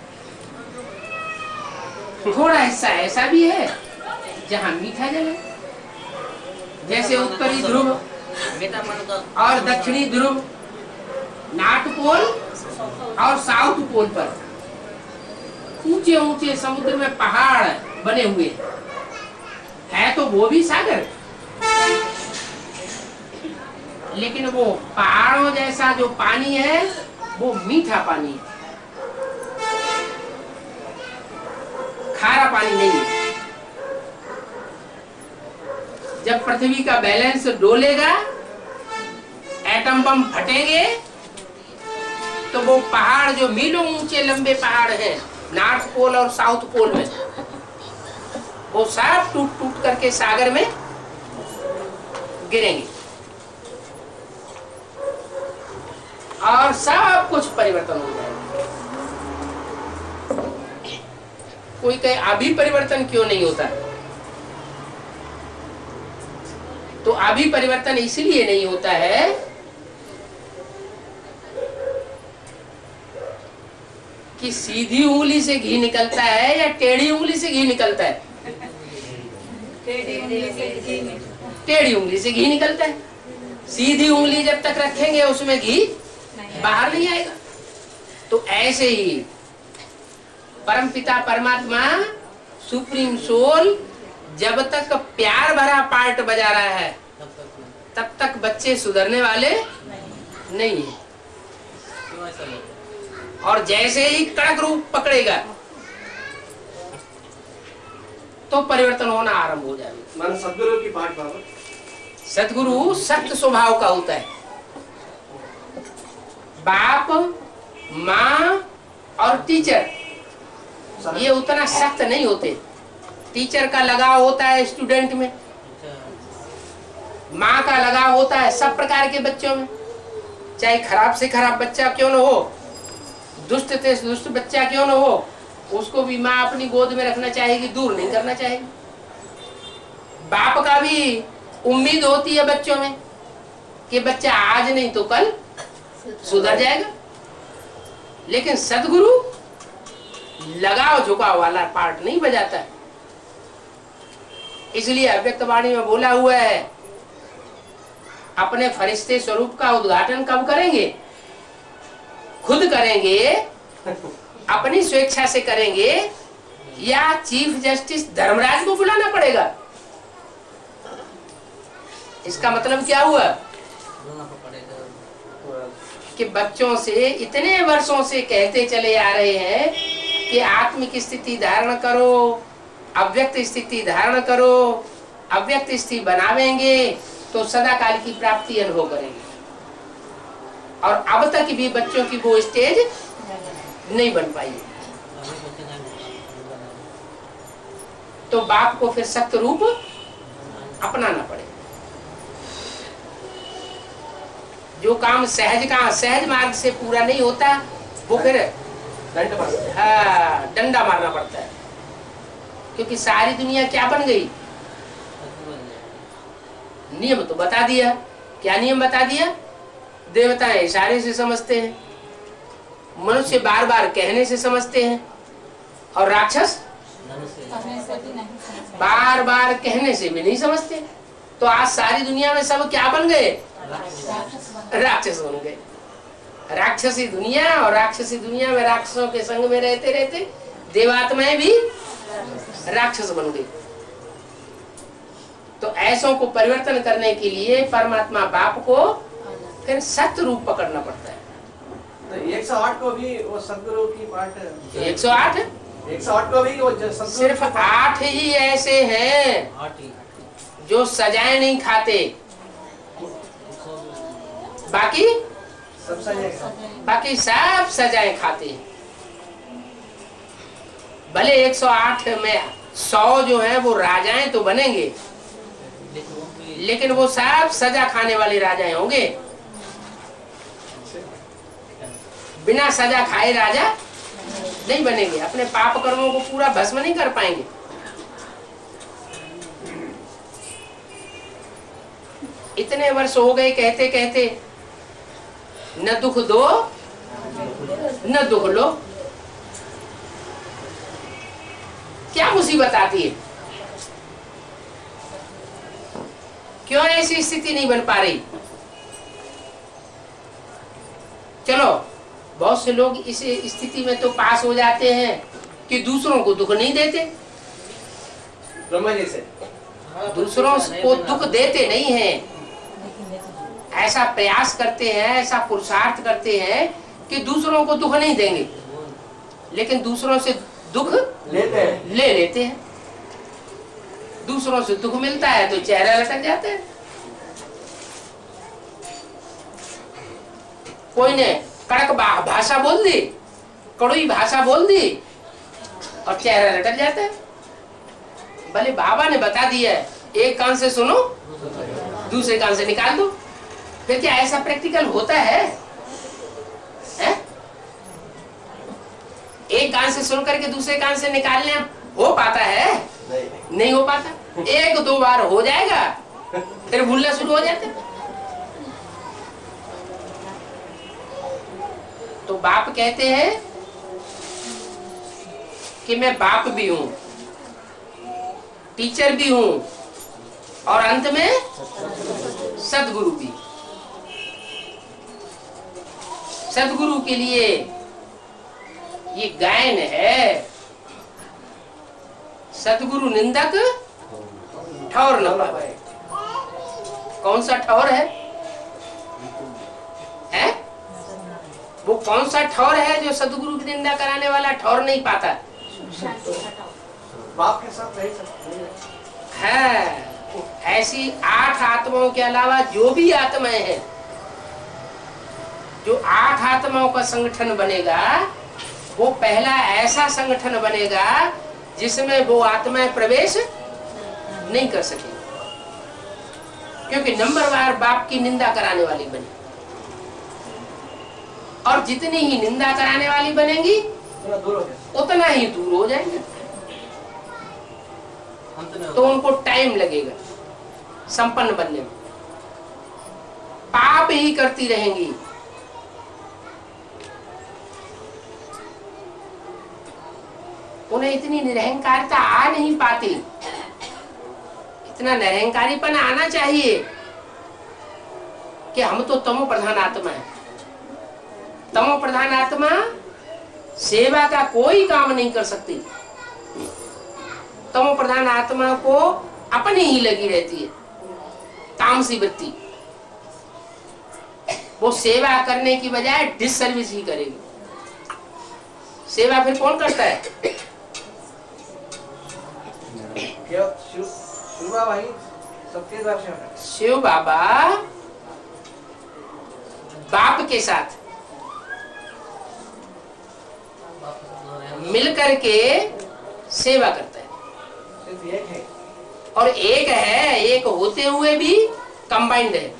थोड़ा हिस्सा ऐसा भी है जहाँ मीठा जल है, जैसे उत्तरी ध्रुव और दक्षिणी ध्रुव, नॉर्थ पोल और साउथ पोल पर ऊंचे ऊंचे समुद्र में पहाड़ बने हुए है, तो वो भी सागर, लेकिन वो पहाड़ों जैसा जो पानी है वो मीठा पानी है, खारा पानी नहीं है। जब पृथ्वी का बैलेंस डोलेगा, एटम बम फटेंगे, तो वो पहाड़ जो मीलों ऊंचे लंबे पहाड़ हैं नॉर्थ पोल और साउथ पोल में, वो सब टूट टूट करके सागर में गिरेंगे और सब कुछ परिवर्तन हो जाएगा। कोई कहे अभी परिवर्तन क्यों नहीं होता? तो अभी परिवर्तन इसलिए नहीं होता है कि सीधी उंगली से घी निकलता है या टेढ़ी उंगली से घी निकलता है? टेढ़ी उंगली से घी निकलता है। सीधी उंगली जब तक रखेंगे उसमें घी बाहर नहीं आएगा। तो ऐसे ही परमपिता परमात्मा सुप्रीम सोल जब तक प्यार भरा पार्ट बजा रहा है तब तक बच्चे सुधरने वाले नहीं है। और जैसे ही कड़क रूप पकड़ेगा तो परिवर्तन होना आरंभ हो जाएगा। मन सदगुरु की पाठ बाबा। सदगुरु सख्त स्वभाव का होता है। बाप, माँ और टीचर ये उतना सख्त नहीं होते। टीचर का लगाव होता है स्टूडेंट में, माँ का लगाव होता है सब प्रकार के बच्चों में, चाहे खराब से खराब बच्चा क्यों न हो, दुष्ट से दुष्ट बच्चा क्यों न हो, उसको भी माँ अपनी गोद में रखना चाहेगी, दूर नहीं करना चाहेगी। बाप का भी उम्मीद होती है बच्चों में कि बच्चा आज नहीं तो कल सुधर जाएगा। लेकिन सदगुरु लगाव झुकाव वाला पार्ट नहीं बजाता है। इसलिए अव्यक्त वाणी में बोला हुआ है, अपने फरिश्ते स्वरूप का उद्घाटन कब करेंगे? खुद करेंगे, अपनी स्वेच्छा से करेंगे, या चीफ जस्टिस धर्मराज को बुलाना पड़ेगा? इसका मतलब क्या हुआ कि बच्चों से इतने वर्षों से कहते चले आ रहे हैं कि आत्मिक स्थिति धारण करो, अव्यक्त स्थिति धारण करो, अव्यक्त स्थिति बनावेंगे तो सदा काल की प्राप्ति अनुभव करेंगे। और अब तक भी बच्चों की वो स्टेज नहीं बन पाई। तो बाप को फिर सख्त रूप अपनाना पड़ेगा। जो काम सहज मार्ग से पूरा नहीं होता वो फिर डंडा मारना पड़ता है। क्योंकि सारी दुनिया क्या बन गई? नियम तो बता दिया। क्या नियम बता दिया? देवताएं इशारे से समझते हैं, मनुष्य बार बार कहने से समझते हैं, और राक्षस बार बार कहने से भी नहीं समझते। तो आज सारी दुनिया में सब क्या बन गए? राक्षस बन गए। राक्षसी दुनिया, और राक्षसी दुनिया में राक्षसों के संग में रहते रहते देवात्माएं भी राक्षस बन गई। तो ऐसों को परिवर्तन करने के लिए परमात्मा बाप को फिर सत्य रूप पकड़ना पड़ता है। तो 108 को भी वो सदगुरु की पाठ 108 को भी वो सिर्फ 8 ही ऐसे हैं जो सजाएं नहीं खाते, बाकी सब सजाएं खाते हैं। भले 108 में 100 जो है वो राजाएं तो बनेंगे, लेकिन वो सब सजा खाने वाले राजाएं होंगे। बिना सजा खाए राजा नहीं बनेंगे, अपने पाप कर्मों को पूरा भस्म नहीं कर पाएंगे। इतने वर्ष हो गए कहते कहते, न दुख दो न दुख लो। क्या मुसीबत आती है? क्यों ऐसी स्थिति नहीं बन पा रही? चलो, बहुत से लोग इस स्थिति में तो पास हो जाते हैं कि दूसरों को दुख नहीं देते। ब्रह्मा जी से दूसरों को दुख देते नहीं हैं, ऐसा प्रयास करते हैं, ऐसा पुरुषार्थ करते हैं कि दूसरों को दुख नहीं देंगे, लेकिन दूसरों से दुख ले लेते हैं। दूसरों से दुख मिलता है तो चेहरा लटक जाता है। कोई ने कड़क भाषा बोल दी, कड़वी भाषा बोल दी और चेहरा लटक जाता है। भले बाबा ने बता दिया है, एक कान से सुनो दूसरे कान से निकाल दो। फिर क्या ऐसा प्रैक्टिकल होता है? एक कान से सुन करके दूसरे कान से निकालने हो पाता है? नहीं हो पाता। 1-2 बार हो जाएगा, फिर भूलना शुरू हो जाता है। तो बाप कहते हैं कि मैं बाप भी हूं, टीचर भी हूं, और अंत में सदगुरु भी। सदगुरु के लिए ये गायन है, सदगुरु निंदक ठौर न पावे। कौन सा ठौर है? वो कौन सा ठौर है जो सदगुरु की निंदा कराने वाला ठौर नहीं पाता? बाप के साथ नहीं सकते है। ऐसी 8 आत्माओं के अलावा जो भी आत्माएं हैं, जो 8 आत्माओं का संगठन बनेगा, वो पहला ऐसा संगठन बनेगा जिसमें वो आत्माएं प्रवेश नहीं कर सकेंगी, क्योंकि नंबरवार बाप की निंदा कराने वाली बनी, और जितनी ही निंदा कराने वाली बनेंगी उतना ही दूर हो जाएंगे। तो उनको टाइम लगेगा संपन्न बनने में, पाप ही करती रहेंगी। उन्हें इतनी निरहंकारता आ नहीं पाती। इतना निरहंकारीपन आना चाहिए कि हम तो तमो प्रधान आत्मा है। तमो प्रधान आत्मा सेवा का कोई काम नहीं कर सकती। तमो प्रधान आत्मा को अपनी ही लगी रहती है तामसी वृत्ति। वो सेवा करने की बजाय डिससर्विस ही करेगी। सेवा फिर कौन करता है? शिव बाबा ही सबके दर्शन है। शिव बाबा बाप के साथ मिलकर के सेवा करता है। सिर्फ एक है और एक है, एक होते हुए भी कंबाइंड है।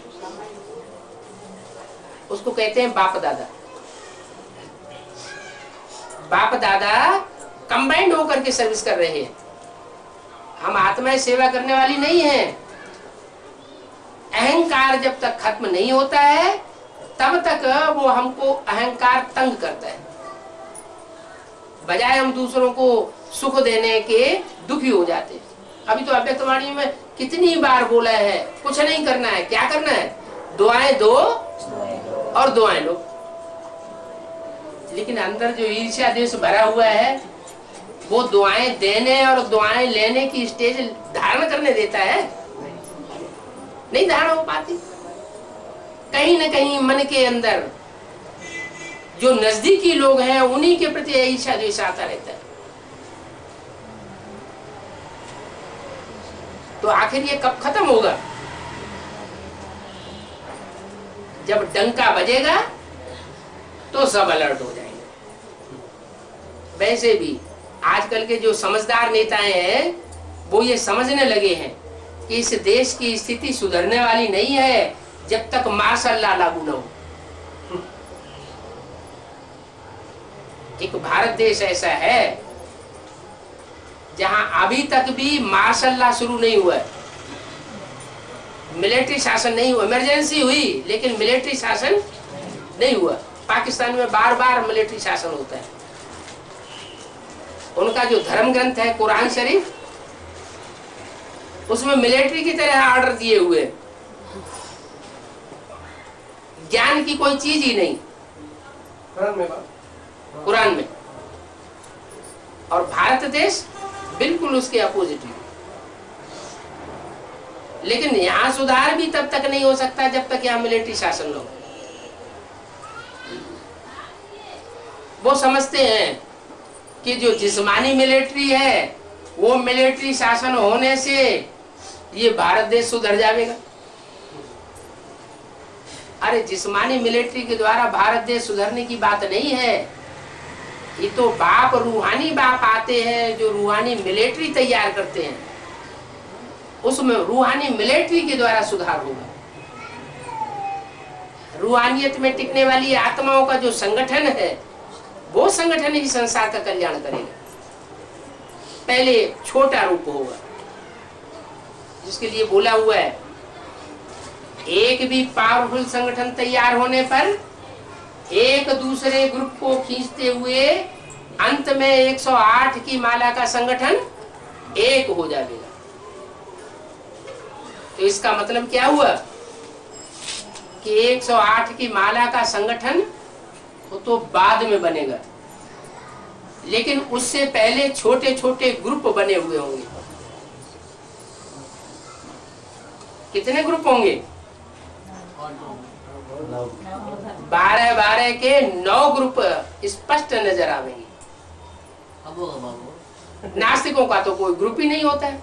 उसको कहते हैं बाप दादा। बाप दादा कंबाइंड होकर के सर्विस कर रहे हैं। हम आत्माएं सेवा करने वाली नहीं है। अहंकार जब तक खत्म नहीं होता है तब तक वो हमको अहंकार तंग करता है। बजाय हम दूसरों को सुख देने के दुखी हो जाते हैं। अभी तो अव्यक्तवाणी में कितनी बार बोला है, कुछ नहीं करना है। क्या करना है? दुआएं दो और दुआएं लो। लेकिन अंदर जो ईर्ष्या द्वेष भरा हुआ है वो दुआएं देने और दुआएं लेने की स्टेज धारण करने देता है? नहीं धारण हो पाती। कहीं न कहीं मन के अंदर जो नजदीकी लोग हैं उन्हीं के प्रति ईर्ष्या द्वेष आता रहता है। तो आखिर ये कब खत्म होगा? जब डंका बजेगा तो सब अलर्ट हो जाएंगे। वैसे भी आजकल के जो समझदार नेताएं हैं वो ये समझने लगे हैं कि इस देश की स्थिति सुधरने वाली नहीं है जब तक मार्शल लॉ लागू न हो। एक भारत देश ऐसा है जहां अभी तक भी मार्शल लॉ शुरू नहीं हुआ है। मिलिट्री शासन नहीं हुआ। इमरजेंसी हुई लेकिन मिलिट्री शासन नहीं हुआ। पाकिस्तान में बार बार मिलिट्री शासन होता है। उनका जो धर्म ग्रंथ है कुरान शरीफ, उसमें मिलिट्री की तरह ऑर्डर दिए हुए। ज्ञान की कोई चीज ही नहीं कुरान में। और भारत देश बिल्कुल उसके अपोजिट है। लेकिन यहां सुधार भी तब तक नहीं हो सकता जब तक यहां मिलिट्री शासन न हो। वो समझते हैं कि जो जिस्मानी मिलिट्री है वो मिलिट्री शासन होने से ये भारत देश सुधर जाएगा। अरे जिस्मानी मिलिट्री के द्वारा भारत देश सुधरने की बात नहीं है। ये तो बाप रूहानी बाप आते हैं जो रूहानी मिलिट्री तैयार करते हैं। उसमें रूहानी मिलिट्री के द्वारा सुधार होगा। रूहानियत में टिकने वाली आत्माओं का जो संगठन है वो संगठन ही संसार का कल्याण करेगा। पहले छोटा रूप होगा जिसके लिए बोला हुआ है एक भी पावरफुल संगठन तैयार होने पर एक दूसरे ग्रुप को खींचते हुए अंत में 108 की माला का संगठन एक हो जाएगा। तो इसका मतलब क्या हुआ कि 108 की माला का संगठन वो तो बाद में बनेगा, लेकिन उससे पहले छोटे छोटे ग्रुप बने हुए होंगे। कितने ग्रुप होंगे? 12 के 9 ग्रुप स्पष्ट नजर आवेंगे। नास्तिकों का तो कोई ग्रुप ही नहीं होता है।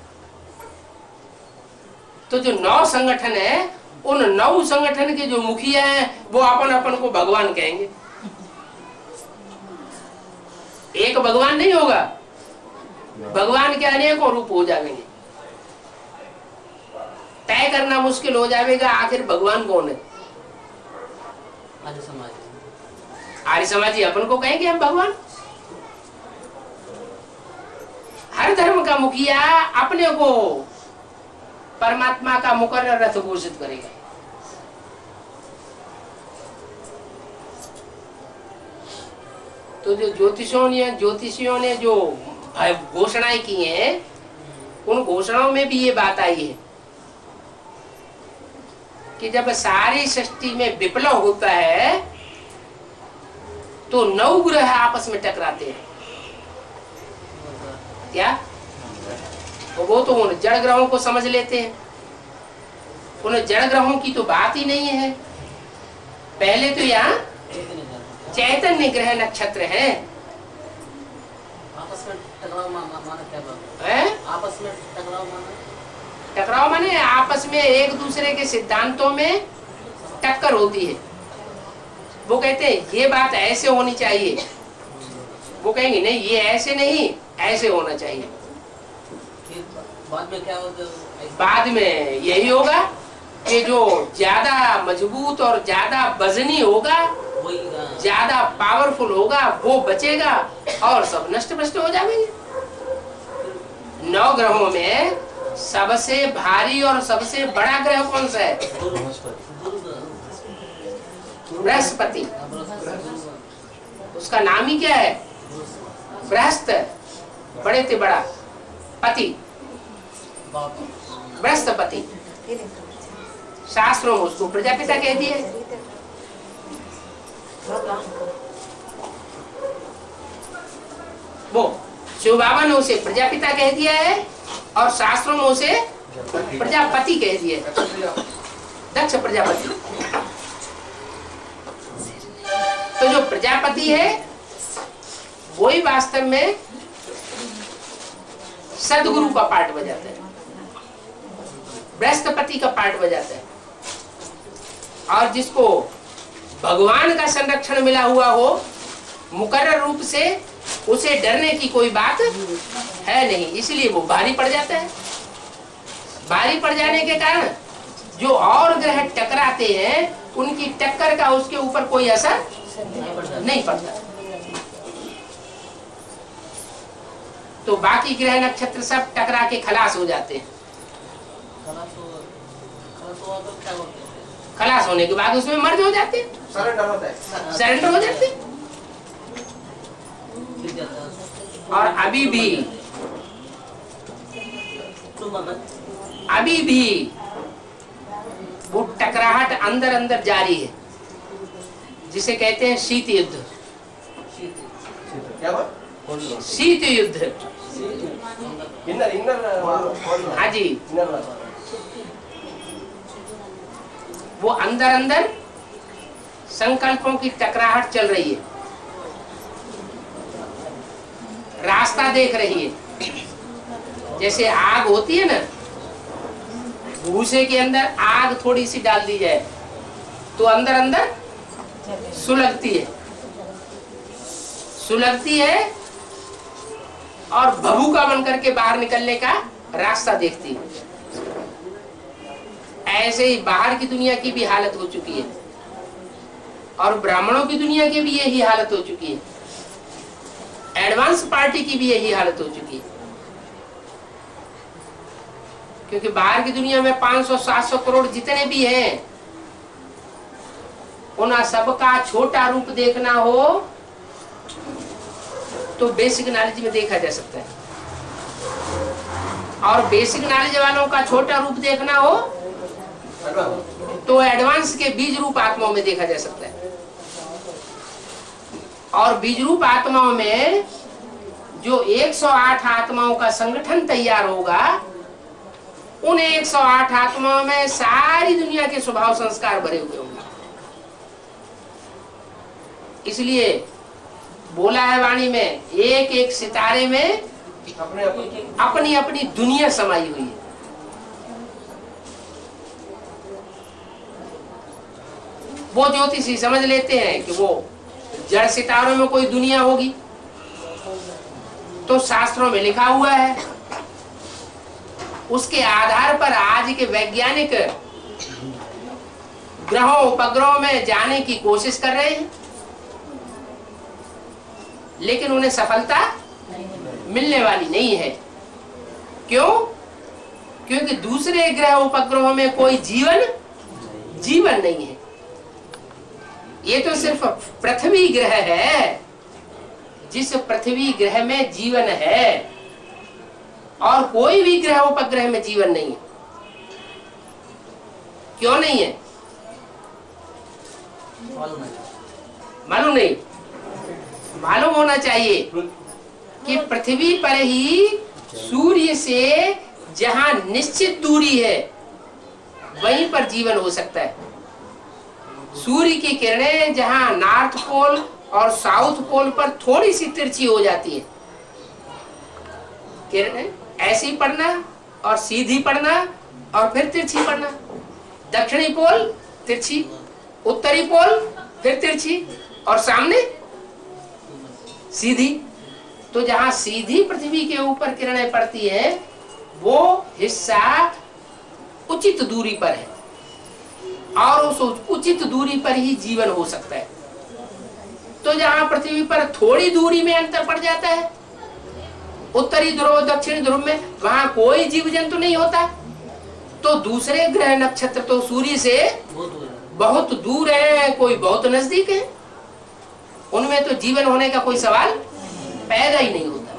तो जो 9 संगठन है, उन 9 संगठन के जो मुखिया हैं वो अपन अपन को भगवान कहेंगे। एक भगवान नहीं होगा, भगवान के अनेकों रूप हो जाएंगे। तय करना मुश्किल हो जाएगा आखिर भगवान कौन है। आर्य समाज, आर्य समाजी अपन को कहेंगे हम भगवान। हर धर्म का मुखिया अपने को परमात्मा का मुकर्रर रथ घोषित करेगा। तो जो ज्योतिषियों ने जो घोषणाएं की हैं, उन घोषणाओं में भी ये बात आई है कि जब सारी सृष्टि में विप्लव होता है तो 9 ग्रह आपस में टकराते हैं। क्या? वो तो उन जड़ ग्रहों को समझ लेते हैं। उन जड़ ग्रहों की तो बात ही नहीं है। पहले तो यहाँ चैतन्य ग्रह नक्षत्र है। आपस में टकराव माना क्या बात है? आपस में टकराव माना, टकराव माने आपस में एक दूसरे के सिद्धांतों में टक्कर होती है। वो कहते हैं ये बात ऐसे होनी चाहिए, वो कहेंगे नहीं ये ऐसे नहीं, ऐसे होना चाहिए। फिर बाद में क्या होगा? बाद में यही होगा कि जो ज्यादा मजबूत और ज्यादा वजनी होगा, वही ज्यादा पावरफुल होगा, वो बचेगा और सब नष्ट भ्रष्ट हो जाएंगे। 9 ग्रहों में सबसे भारी और सबसे बड़ा ग्रह कौन सा है? बृहस्पति। उसका नाम ही क्या है? बृहस्पति, बड़े से बड़ा पति, बृहस्पति। शास्त्रों में उसको प्रजापिता कह दिए। वो शिव बाबा ने उसे प्रजापिता कह दिया है और शास्त्रों में उसे प्रजापति कह दिया है, दक्ष प्रजापति। तो जो प्रजापति है वही वास्तव में सदगुरु का पार्ट बजाता है, बृहस्पति का पार्ट बजाता है। और जिसको भगवान का संरक्षण मिला हुआ हो मुकर्रर रूप से, उसे डरने की कोई बात है नहीं, इसलिए वो भारी पड़ जाता है। भारी पड़ जाने के कारण जो और ग्रह टकराते हैं उनकी टक्कर का उसके ऊपर कोई असर नहीं पड़ता। तो बाकी ग्रह नक्षत्र सब टकरा के खलास हो जाते हैं। खलास होने के बाद उसमें मर्ज हो जाते हैं, सरेंडर होता है, सरेंडर हो जाते हैं। और अभी भी वो टकराहट अंदर अंदर जारी है, जिसे कहते हैं शीत युद्ध। क्या बात? शीत युद्ध, इनर हाँ जी। इनर वो अंदर अंदर संकल्पों की टकराहट चल रही है, रास्ता देख रही है। जैसे आग होती है ना, भूसे के अंदर आग थोड़ी सी डाल दी जाए तो अंदर अंदर सुलगती है और भभूका बन करके बाहर निकलने का रास्ता देखती है। ऐसे ही बाहर की दुनिया की भी हालत हो चुकी है और ब्राह्मणों की दुनिया की भी यही हालत हो चुकी है। एडवांस पार्टी की भी यही हालत हो चुकी है, क्योंकि बाहर की दुनिया में 500-700 करोड़ जितने भी हैं, उन सबका छोटा रूप देखना हो तो बेसिक नॉलेज में देखा जा सकता है, और बेसिक नॉलेज वालों का छोटा रूप देखना हो तो एडवांस के बीज रूप आत्माओं में देखा जा सकता है। और बीज रूप आत्माओं में जो 108 आत्माओं का संगठन तैयार होगा, उन 108 आत्माओं में सारी दुनिया के स्वभाव संस्कार भरे हुए होंगे। इसलिए बोला है वाणी में, एक एक सितारे में अपनी अपनी दुनिया समाई हुई है। वो ज्योतिषी समझ लेते हैं कि वो जड़ सितारों में कोई दुनिया होगी, तो शास्त्रों में लिखा हुआ है, उसके आधार पर आज के वैज्ञानिक ग्रहों उपग्रहों में जाने की कोशिश कर रहे हैं, लेकिन उन्हें सफलता मिलने वाली नहीं है। क्यों? क्योंकि दूसरे ग्रह उपग्रहों में कोई जीवन नहीं है। ये तो सिर्फ पृथ्वी ग्रह है, जिस पृथ्वी ग्रह में जीवन है, और कोई भी ग्रह उपग्रह में जीवन नहीं है। क्यों नहीं है? मालूम नहीं? मालूम होना चाहिए कि पृथ्वी पर ही सूर्य से जहां निश्चित दूरी है वहीं पर जीवन हो सकता है। सूर्य की किरणें जहां नॉर्थ पोल और साउथ पोल पर थोड़ी सी तिरछी हो जाती है, किरणें ऐसी पड़ना और सीधी पड़ना और फिर तिरछी पड़ना, दक्षिणी पोल तिरछी, उत्तरी पोल फिर तिरछी और सामने सीधी। तो जहां सीधी पृथ्वी के ऊपर किरणें पड़ती है वो हिस्सा उचित दूरी पर है, और उस उचित दूरी पर ही जीवन हो सकता है। तो जहां पृथ्वी पर थोड़ी दूरी में अंतर पड़ जाता है, उत्तरी ध्रुव दक्षिणी ध्रुव में, वहां कोई जीव जंतु नहीं होता। तो दूसरे ग्रह नक्षत्र तो सूर्य से बहुत दूर है, कोई बहुत नजदीक है, उनमें तो जीवन होने का कोई सवाल पैदा ही नहीं होता।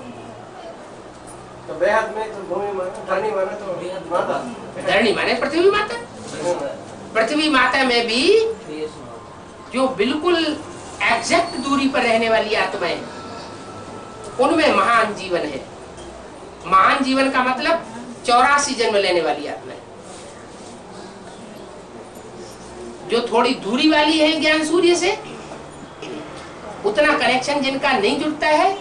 तो बेहद में तो भूमि माता, धरणी माने तो माता, धरणी माने पृथ्वी माता। पृथ्वी माता में भी जो बिल्कुल एग्जैक्ट दूरी पर रहने वाली आत्माएं, उनमें महान जीवन है। महान जीवन का मतलब 84 जन्म लेने वाली आत्माएं। जो थोड़ी दूरी वाली है ज्ञान सूर्य से, उतना कनेक्शन जिनका नहीं जुड़ता है,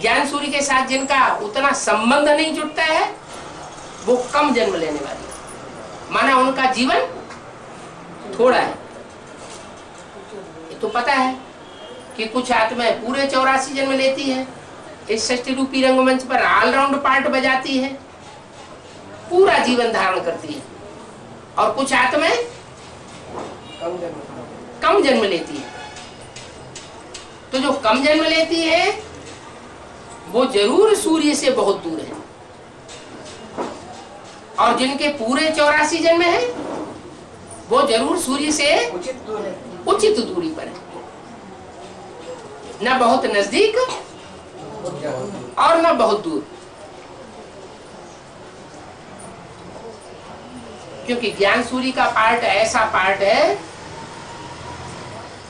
ज्ञान सूर्य के साथ जिनका उतना संबंध नहीं जुड़ता है, वो कम जन्म लेने वाली है। माना उनका जीवन थोड़ा है। ये तो पता है कि कुछ आत्माएं पूरे 84 जन्म लेती है, इस षष्ठी रूपी रंगमंच पर ऑलराउंड पार्ट बजाती है, पूरा जीवन धारण करती है, और कुछ आत्माएं कम जन्म लेती है। तो जो कम जन्म लेती है वो जरूर सूर्य से बहुत दूर है, और जिनके पूरे 84 जन्म है वो जरूर सूर्य से उचित दूरी पर है, न बहुत नजदीक और न बहुत दूर। क्योंकि ज्ञान सूर्य का पार्ट ऐसा पार्ट है,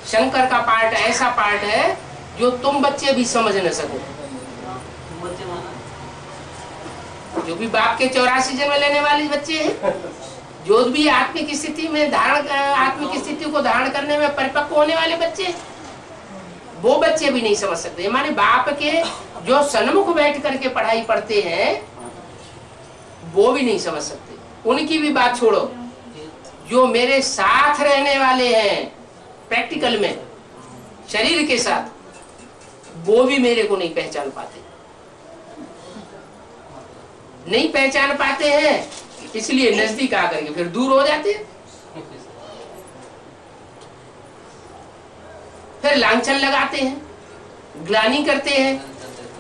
शंकर का पार्ट ऐसा पार्ट है जो तुम बच्चे भी समझ न सको। जो भी बाप के 84 जन्म लेने वाले बच्चे हैं, जो भी आत्मिक स्थिति में आत्मिक स्थिति को धारण करने में परिपक्व होने वाले बच्चे, वो बच्चे भी नहीं समझ सकते। माने बाप के जो सन्मुख बैठ करके पढ़ाई पढ़ते हैं वो भी नहीं समझ सकते। उनकी भी बात छोड़ो, जो मेरे साथ रहने वाले हैं प्रैक्टिकल में शरीर के साथ, वो भी मेरे को नहीं पहचान पाते। नहीं पहचान पाते हैं, इसलिए नजदीक आकर के फिर दूर हो जाते हैं। फिर लांछन लगाते हैं, ग्लानि करते हैं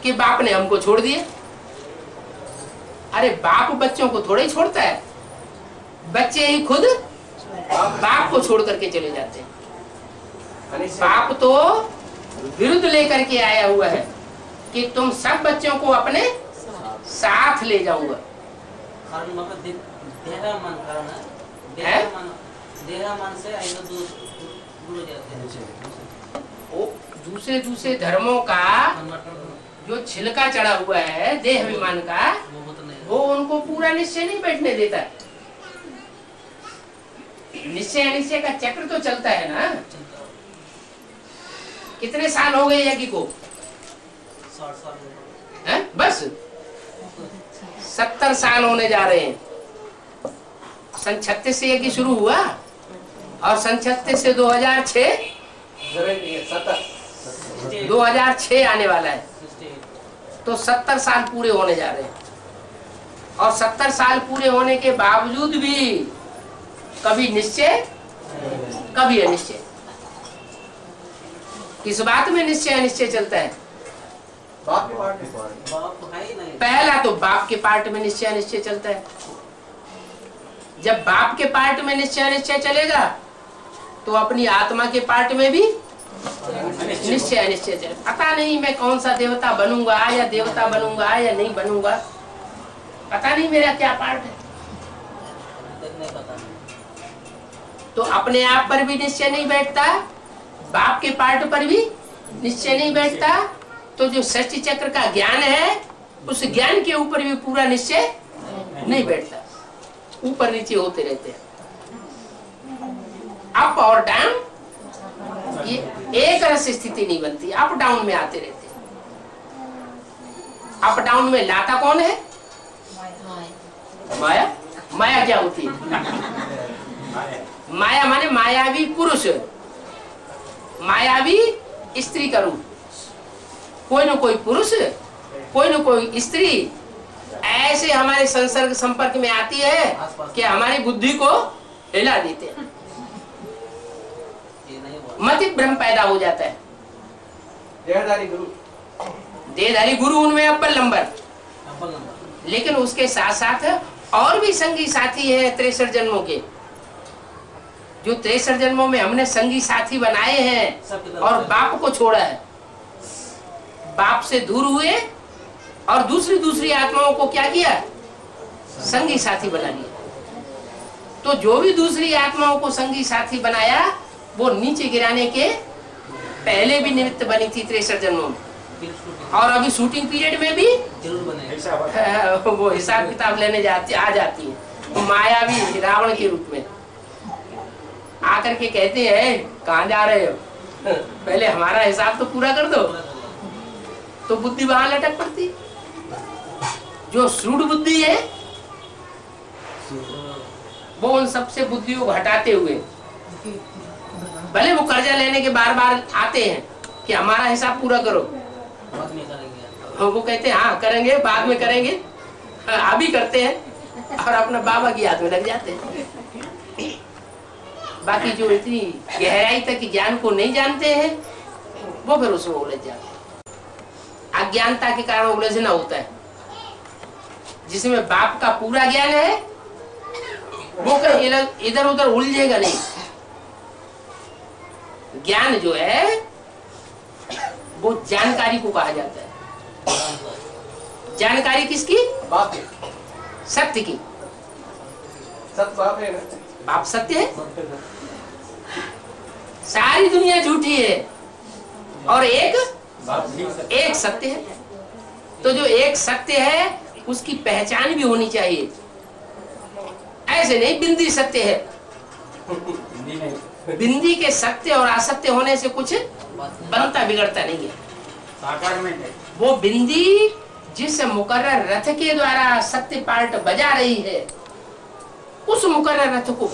कि बाप ने हमको छोड़ दिया। अरे बाप बच्चों को थोड़े छोड़ता है, बच्चे ही खुद बाप को छोड़ करके चले जाते हैं। बाप तो विरुद्ध लेकर के आया हुआ है कि तुम सब बच्चों को अपने साथ ले जाऊंगा। दूसरे धर्मों का जो छिलका चढ़ा हुआ है देह अभिमान का, वो उनको पूरा निश्चय नहीं बैठने देता। निश्चय अनिश्चय का चक्र तो चलता है ना। कितने साल हो गए यज्ञ को? है? बस 70 साल होने जा रहे हैं। सन 36 से ये शुरू हुआ और सन 36 से 2006 आने वाला है, तो 70 साल पूरे होने जा रहे हैं। और 70 साल पूरे होने के बावजूद भी कभी निश्चय कभी अनिश्चय। किस बात में निश्चय अनिश्चय चलता है? बाप के पार्ट में। बाप तो है ही नहीं। पहला तो बाप के पार्ट में निश्चय अनिश्चय चलता है। जब बाप के पार्ट में निश्चय अनिश्चय चलेगा तो अपनी आत्मा के पार्ट में भी निश्चय अनिश्चय चलेगा। पता नहीं मैं कौन सा देवता बनूंगा या देवता बनूंगा या नहीं बनूंगा, पता नहीं मेरा क्या पार्ट है। नहीं पता। तो अपने आप पर भी निश्चय नहीं बैठता, बाप के पार्ट पर भी निश्चय नहीं बैठता, तो जो षष्ठी चक्र का ज्ञान है उस ज्ञान के ऊपर भी पूरा निश्चय नहीं बैठता, ऊपर नीचे होते रहते हैं। अप और डाउन, ये एक रस स्थिति नहीं बनती, अप डाउन में आते रहते हैं। अप डाउन में लाता कौन है? माया। माया क्या होती है? माया माने मायावी पुरुष, मायावी स्त्री का रूप। कोई न कोई पुरुष, कोई न कोई स्त्री ऐसे हमारे संसर्ग संपर्क में आती है कि हमारी बुद्धि को हिला देते हैं, मति भ्रम पैदा हो जाता है। देहधारी गुरु, देहधारी गुरु उनमें अव्वल नंबर। लेकिन उसके साथ साथ और भी संगी साथी है 63 जन्मों के, जो 63 जन्मों में हमने संगी साथी बनाए हैं और बाप को छोड़ा है, बाप से दूर हुए और दूसरी आत्माओं को क्या किया? संगी साथी बना लिया। तो जो भी दूसरी आत्माओं को संगी साथी बनाया वो नीचे गिराने के पहले भी निमित्त बनी थी 63 जन्मों में, और अभी शूटिंग पीरियड में भी वो हिसाब किताब लेने आ जाती है। तो माया भी रावण के रूप में आकर के कहते हैं कहाँ जा रहे हो, पहले हमारा हिसाब तो पूरा कर दो। तो बुद्धि वहां लटक पड़ती। जो श्रूढ़ बुद्धि है वो उन सबसे बुद्धियों को हटाते हुए, भले वो कर्जा लेने के बार बार आते हैं कि हमारा हिसाब पूरा करो, वो कहते हैं हाँ करेंगे, बाद में करेंगे, अभी करते हैं, और अपना बाबा की याद में लग जाते हैं। बाकी जो इतनी गहराई तक ज्ञान को नहीं जानते हैं वो फिर उसमें उलझ जाते हैं। अज्ञानता के कारण उलझना होता है। जिसमें बाप का पूरा ज्ञान है वो कहीं इधर उधर उलझेगा नहीं। ज्ञान जो है वो जानकारी को कहा जाता है। जानकारी किसकी? बाप की। सत्य की। सत्य बाप है ना? बाप सत्य है, सारी दुनिया झूठी है और एक सत्य है। तो जो एक सत्य है उसकी पहचान भी होनी चाहिए। ऐसे नहीं बिंदी सत्य है, बिंदी के सत्य और असत्य होने से कुछ बनता बिगड़ता नहीं है। वो बिंदी जिस मुकर्रर रथ के द्वारा सत्य पार्ट बजा रही है उस मुकर्रर रथ को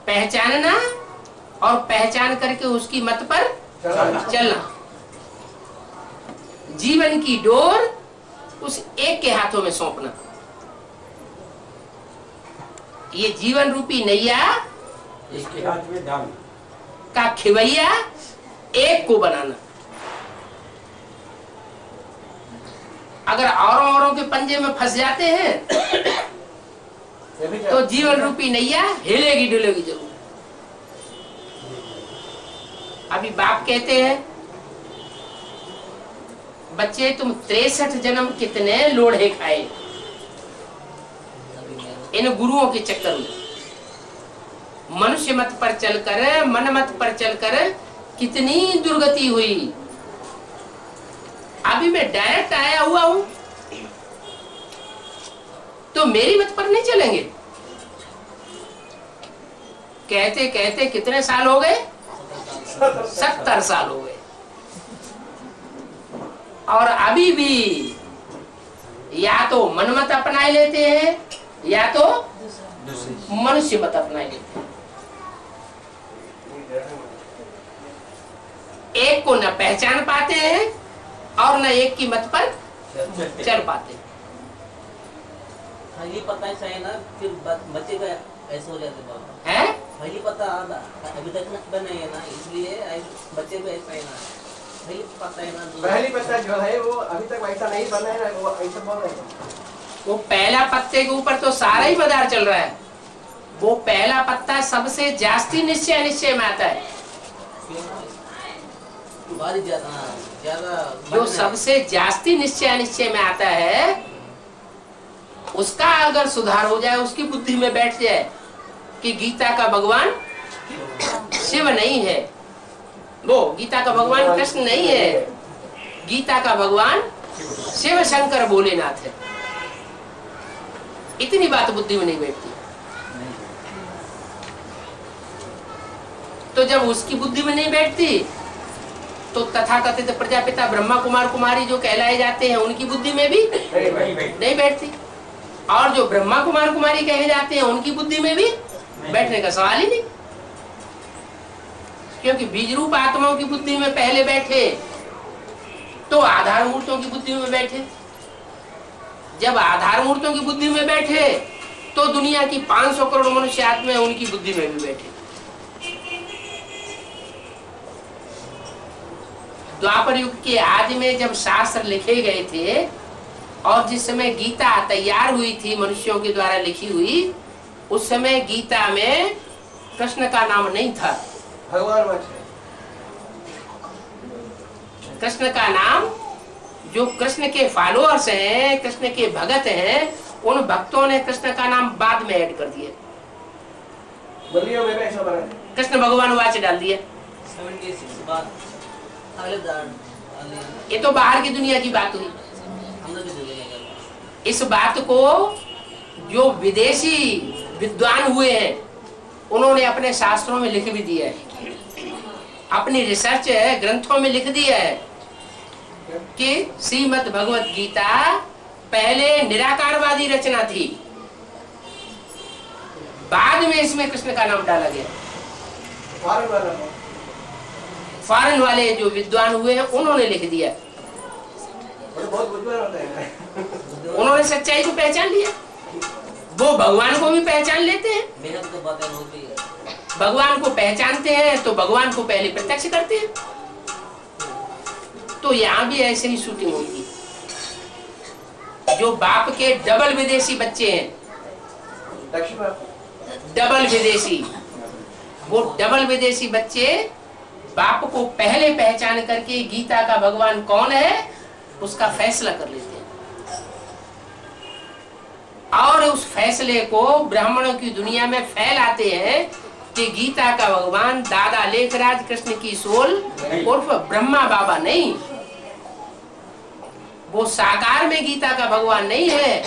पहचानना और पहचान करके उसकी मत पर चलना। जीवन की डोर उस एक के हाथों में सौंपना। ये जीवन रूपी नैया इसके हाथ में डाल का खिवैया एक को बनाना। अगर औरों के पंजे में फंस जाते हैं तो जीवन रूपी नैया हिलेगी डुलेगी जरूर। अभी बाप कहते हैं बच्चे तुम 63 जन्म कितने लोढ़े खाए इन गुरुओं के चक्कर में। मनुष्य मत पर चलकर, मन मत पर चलकर कितनी दुर्गति हुई। अभी मैं डायरेक्ट आया हुआ हूं तो मेरी मत पर नहीं चलेंगे। कहते कहते कितने साल हो गए? 70 साल हो गए। और अभी भी या तो मनमत अपना लेते हैं या तो मनुष्य मत अपना लेते हैं। एक को न पहचान पाते हैं और न एक की मत पर चल पाते हैं। हाँ, ये पता है सही ना, फिर बच्चे का ऐसे हो जाते बाबा है पहली पता अभी तक ना बना है ना, इसलिए बच्चे को ऐसा है ना, पहली पता है ना, पहली पत्ता जो है वो अभी तक वैसा नहीं बना है ना, वो ऐसा बोल रहे हैं। वो पहला पत्ते के ऊपर तो सारा ही बाजार चल रहा है। वो पहला पत्ता सबसे जास्ती निश्चय में आता है। बारी ज्यादा जो सबसे जास्ती निश्चय में आता है, उसका अगर सुधार हो जाए, उसकी बुद्धि में बैठ जाए कि गीता का भगवान शिव नहीं है, वो गीता का भगवान कृष्ण नहीं है, गीता का भगवान शिव शंकर भोलेनाथ है, इतनी बात बुद्धि में नहीं बैठती। तो जब उसकी बुद्धि में नहीं बैठती तो तथाकथित प्रजापिता ब्रह्मा कुमार कुमारी जो कहलाए जाते हैं उनकी बुद्धि में भी नहीं बैठती, और जो ब्रह्मा कुमार कुमारी कहे जाते हैं उनकी बुद्धि में भी बैठने का सवाल ही नहीं। क्योंकि बीज रूप आत्माओं की बुद्धि में पहले बैठे तो आधार मूर्तियों की बुद्धि में बैठे, जब आधार मूर्तियों की बुद्धि में बैठे तो दुनिया की 500 करोड़ मनुष्य आत्मा उनकी बुद्धि में भी बैठे। द्वापर युग के आदि में जब शास्त्र लिखे गए थे और जिस समय गीता तैयार हुई थी मनुष्यों के द्वारा लिखी हुई, उस समय गीता में कृष्ण का नाम नहीं था। भगवान कृष्ण का नाम जो कृष्ण के फॉलोअर्स हैं, कृष्ण के भगत हैं, उन भक्तों ने कृष्ण का नाम बाद में ऐड कर दिया। बलियों में ऐसा बना है। कृष्ण भगवान वाच डाल दिया। 76 बाद ये तो बाहर की दुनिया की बात हुई। हम लोग भी देंगे। इस बात को जो विदेशी विद्वान हुए हैं उन्होंने अपने शास्त्रों में लिख भी दिया है, अपनी रिसर्च ग्रंथों में लिख दिया है कि श्रीमद् भगवत गीता पहले निराकारवादी रचना थी, बाद में इसमें कृष्ण का नाम डाला गया। फॉरेन वाले जो विद्वान हुए हैं उन्होंने लिख दिया, बहुत बुद्धिमान होते हैं। उन्होंने सच्चाई को पहचान लिया। वो भगवान को भी पहचान लेते हैं, मेहनत तो बातें होती है। भगवान को पहचानते हैं तो भगवान को पहले प्रत्यक्ष करते हैं। तो यहाँ भी ऐसे ही शूटिंग होगी। जो बाप के डबल विदेशी बच्चे हैं, डबल विदेशी, वो डबल विदेशी बच्चे बाप को पहले पहचान करके गीता का भगवान कौन है उसका फैसला कर लेते हैं, और उस फैसले को ब्राह्मणों की दुनिया में फैलाते हैं कि गीता का भगवान दादा लेखराज कृष्ण की सोल उर्फ ब्रह्मा बाबा नहीं, वो साकार में गीता का भगवान नहीं है।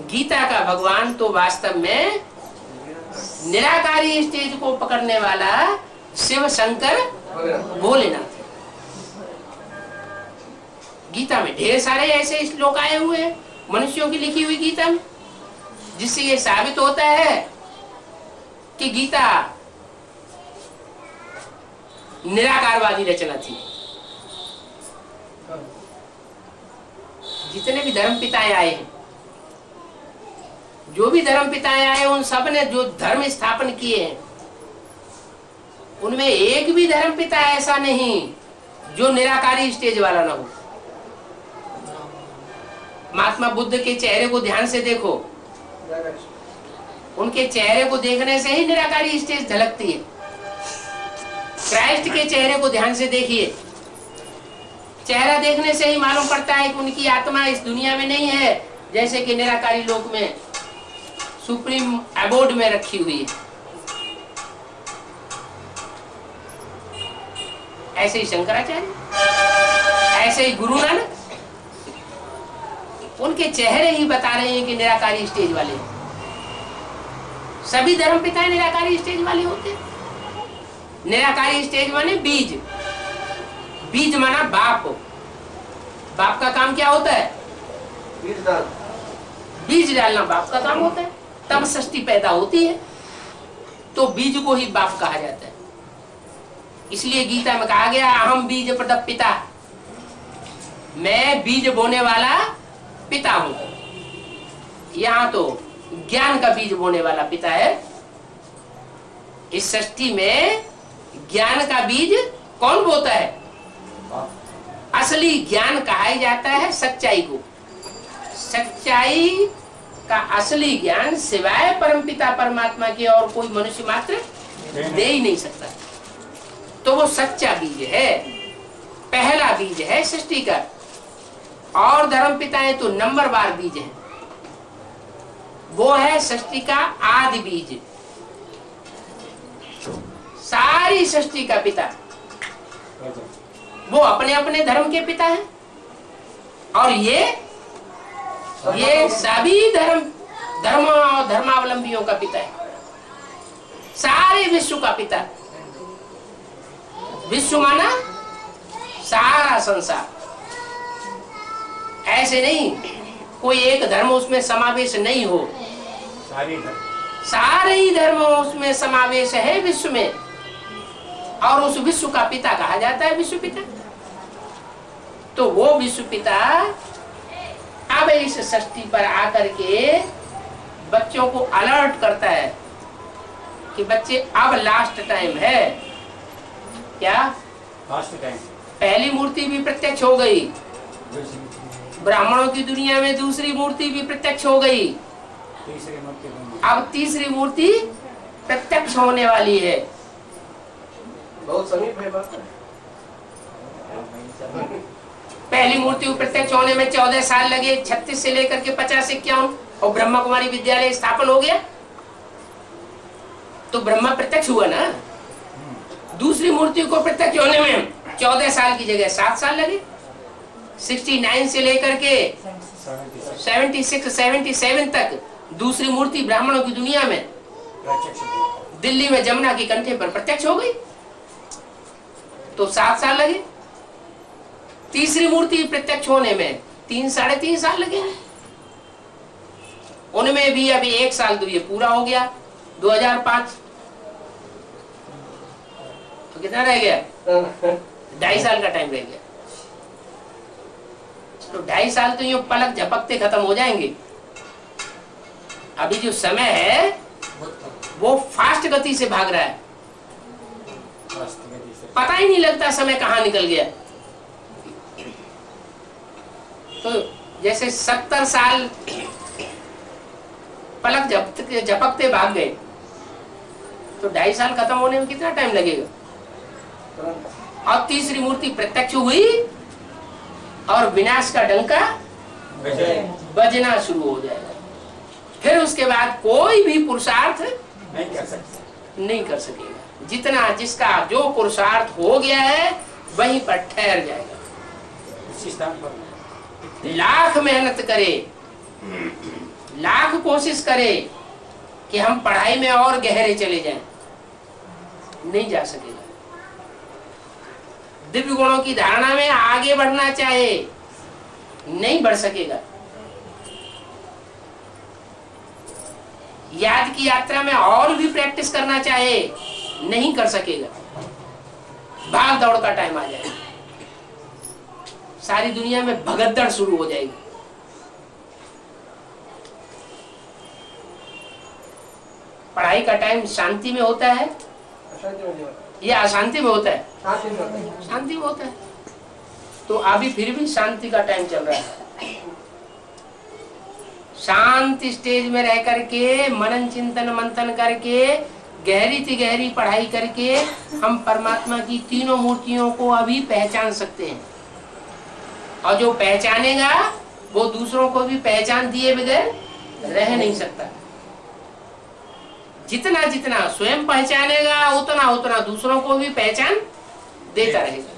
गीता का भगवान तो वास्तव में निराकारी स्टेज को पकड़ने वाला शिव शंकर भोलेनाथ। गीता में ढेर सारे ऐसे श्लोक आए हुए हैं मनुष्यों की लिखी हुई गीता में, जिससे ये साबित होता है कि गीता निराकारवादी रचना थी। जितने भी धर्म पिताएं आए हैं, जो भी धर्म पिताएं आए, उन सब ने जो धर्म स्थापन किए हैं उनमें एक भी धर्म पिता ऐसा नहीं जो निराकारी स्टेज वाला ना हो। महात्मा बुद्ध के चेहरे को ध्यान से देखो, उनके चेहरे को देखने से ही निराकारी स्टेज झलकती है। क्राइस्ट के चेहरे को ध्यान से देखिए, चेहरा देखने से ही मालूम पड़ता है कि उनकी आत्मा इस दुनिया में नहीं है, जैसे कि निराकारी लोक में सुप्रीम अबोर्ड में रखी हुई है। ऐसे ही शंकराचार्य, ऐसे ही गुरु नानक, उनके चेहरे ही बता रहे हैं कि निराकारी स्टेज वाले हैं। सभी धर्म पिता निराकारी स्टेज वाले होते हैं। निराकारी स्टेज माने बीज, बीज माना बाप, बाप का काम क्या होता है? बीज दान। बीज डालना बाप का काम होता है, तब सृष्टि पैदा होती है। तो बीज को ही बाप कहा जाता है। इसलिए गीता में कहा गया अहम बीज प्रदप पिता, मैं बीज बोने वाला पिता हूं। यहाँ तो ज्ञान का बीज बोने वाला पिता है। इस सृष्टि में ज्ञान का बीज कौन बोता है? असली ज्ञान कहा ही जाता है सच्चाई को। सच्चाई का असली ज्ञान सिवाय परमपिता परमात्मा के और कोई मनुष्य मात्र दे ही नहीं सकता। तो वो सच्चा बीज है, पहला बीज है सृष्टि का। और धर्म पिताएं तो नंबरवार बीज है। वो है सृष्टि का आदि बीज, सारी सृष्टि का पिता। वो अपने अपने धर्म के पिता हैं और ये सभी धर्म और धर्मावलंबियों का पिता है, सारे विश्व का पिता। विश्व माना सारा संसार। ऐसे नहीं कोई एक धर्म उसमें समावेश नहीं हो, सारे ही धर्म उसमें समावेश है विश्व में। और उस विश्व का पिता कहा जाता है विश्व पिता। तो वो विश्व पिता अब इस सृष्टि पर आकर के बच्चों को अलर्ट करता है कि बच्चे अब लास्ट टाइम है। क्या लास्ट टाइम? पहली मूर्ति भी प्रत्यक्ष हो गई, ब्राह्मणों की दुनिया में दूसरी मूर्ति भी प्रत्यक्ष हो गई, अब तीसरी मूर्ति प्रत्यक्ष होने वाली है। बहुत समीप है बात। पहली मूर्ति को प्रत्यक्ष होने में 14 साल लगे, 36 से लेकर के 50-51, और ब्रह्मा कुमारी विद्यालय स्थापन हो गया। तो ब्रह्मा प्रत्यक्ष हुआ ना। दूसरी मूर्ति को प्रत्यक्ष होने में 14 साल की जगह 7 साल लगे। 69 से लेकर के 76-77 तक दूसरी मूर्ति ब्राह्मणों की दुनिया में दिल्ली में जमुना के कंठे पर प्रत्यक्ष हो गई, तो 7 साल लगे। तीसरी मूर्ति प्रत्यक्ष होने में 3-3.5 साल लगे। उनमें भी अभी 1 साल तो ये पूरा हो गया, 2005। तो कितना रह गया? 2.5 साल का टाइम रह गया। तो 2.5 साल तो यूं पलक झपकते खत्म हो जाएंगे। अभी जो समय है वो फास्ट गति से भाग रहा है, पता ही नहीं लगता समय कहाँ निकल गया। तो जैसे 70 साल पलक झपकते भाग गए, तो 2.5 साल खत्म होने में कितना टाइम लगेगा? और तीसरी मूर्ति प्रत्यक्ष हुई और विनाश का डंका बजना शुरू हो जाएगा। फिर उसके बाद कोई भी पुरुषार्थ नहीं कर सकेगा। जितना जिसका जो पुरुषार्थ हो गया है वहीं पर ठहर जाएगा। इसी स्थान पर लाख मेहनत करे, लाख कोशिश करे कि हम पढ़ाई में और गहरे चले जाएं, नहीं जा सकेगा। दिव्य गुणों की धारणा में आगे बढ़ना चाहे, नहीं बढ़ सकेगा। याद की यात्रा में और भी प्रैक्टिस करना चाहे, नहीं कर सकेगा। भाग दौड़ का टाइम आ जाएगा, सारी दुनिया में भगदड़ शुरू हो जाएगी। पढ़ाई का टाइम शांति में होता है या अशांति में होता है? शांति में होता है। तो अभी फिर भी शांति का टाइम चल रहा है। शांति स्टेज में रह करके मनन चिंतन मंथन करके गहरी से गहरी पढ़ाई करके हम परमात्मा की तीनों मूर्तियों को अभी पहचान सकते हैं। और जो पहचानेगा वो दूसरों को भी पहचान दिए बगैर रह नहीं सकता। जितना जितना स्वयं पहचानेगा उतना उतना दूसरों को भी पहचान देता रहेगा।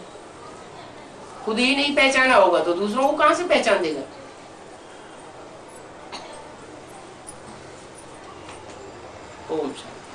खुद ही नहीं पहचाना होगा तो दूसरों को कहां से पहचान देगा? ओम शांति।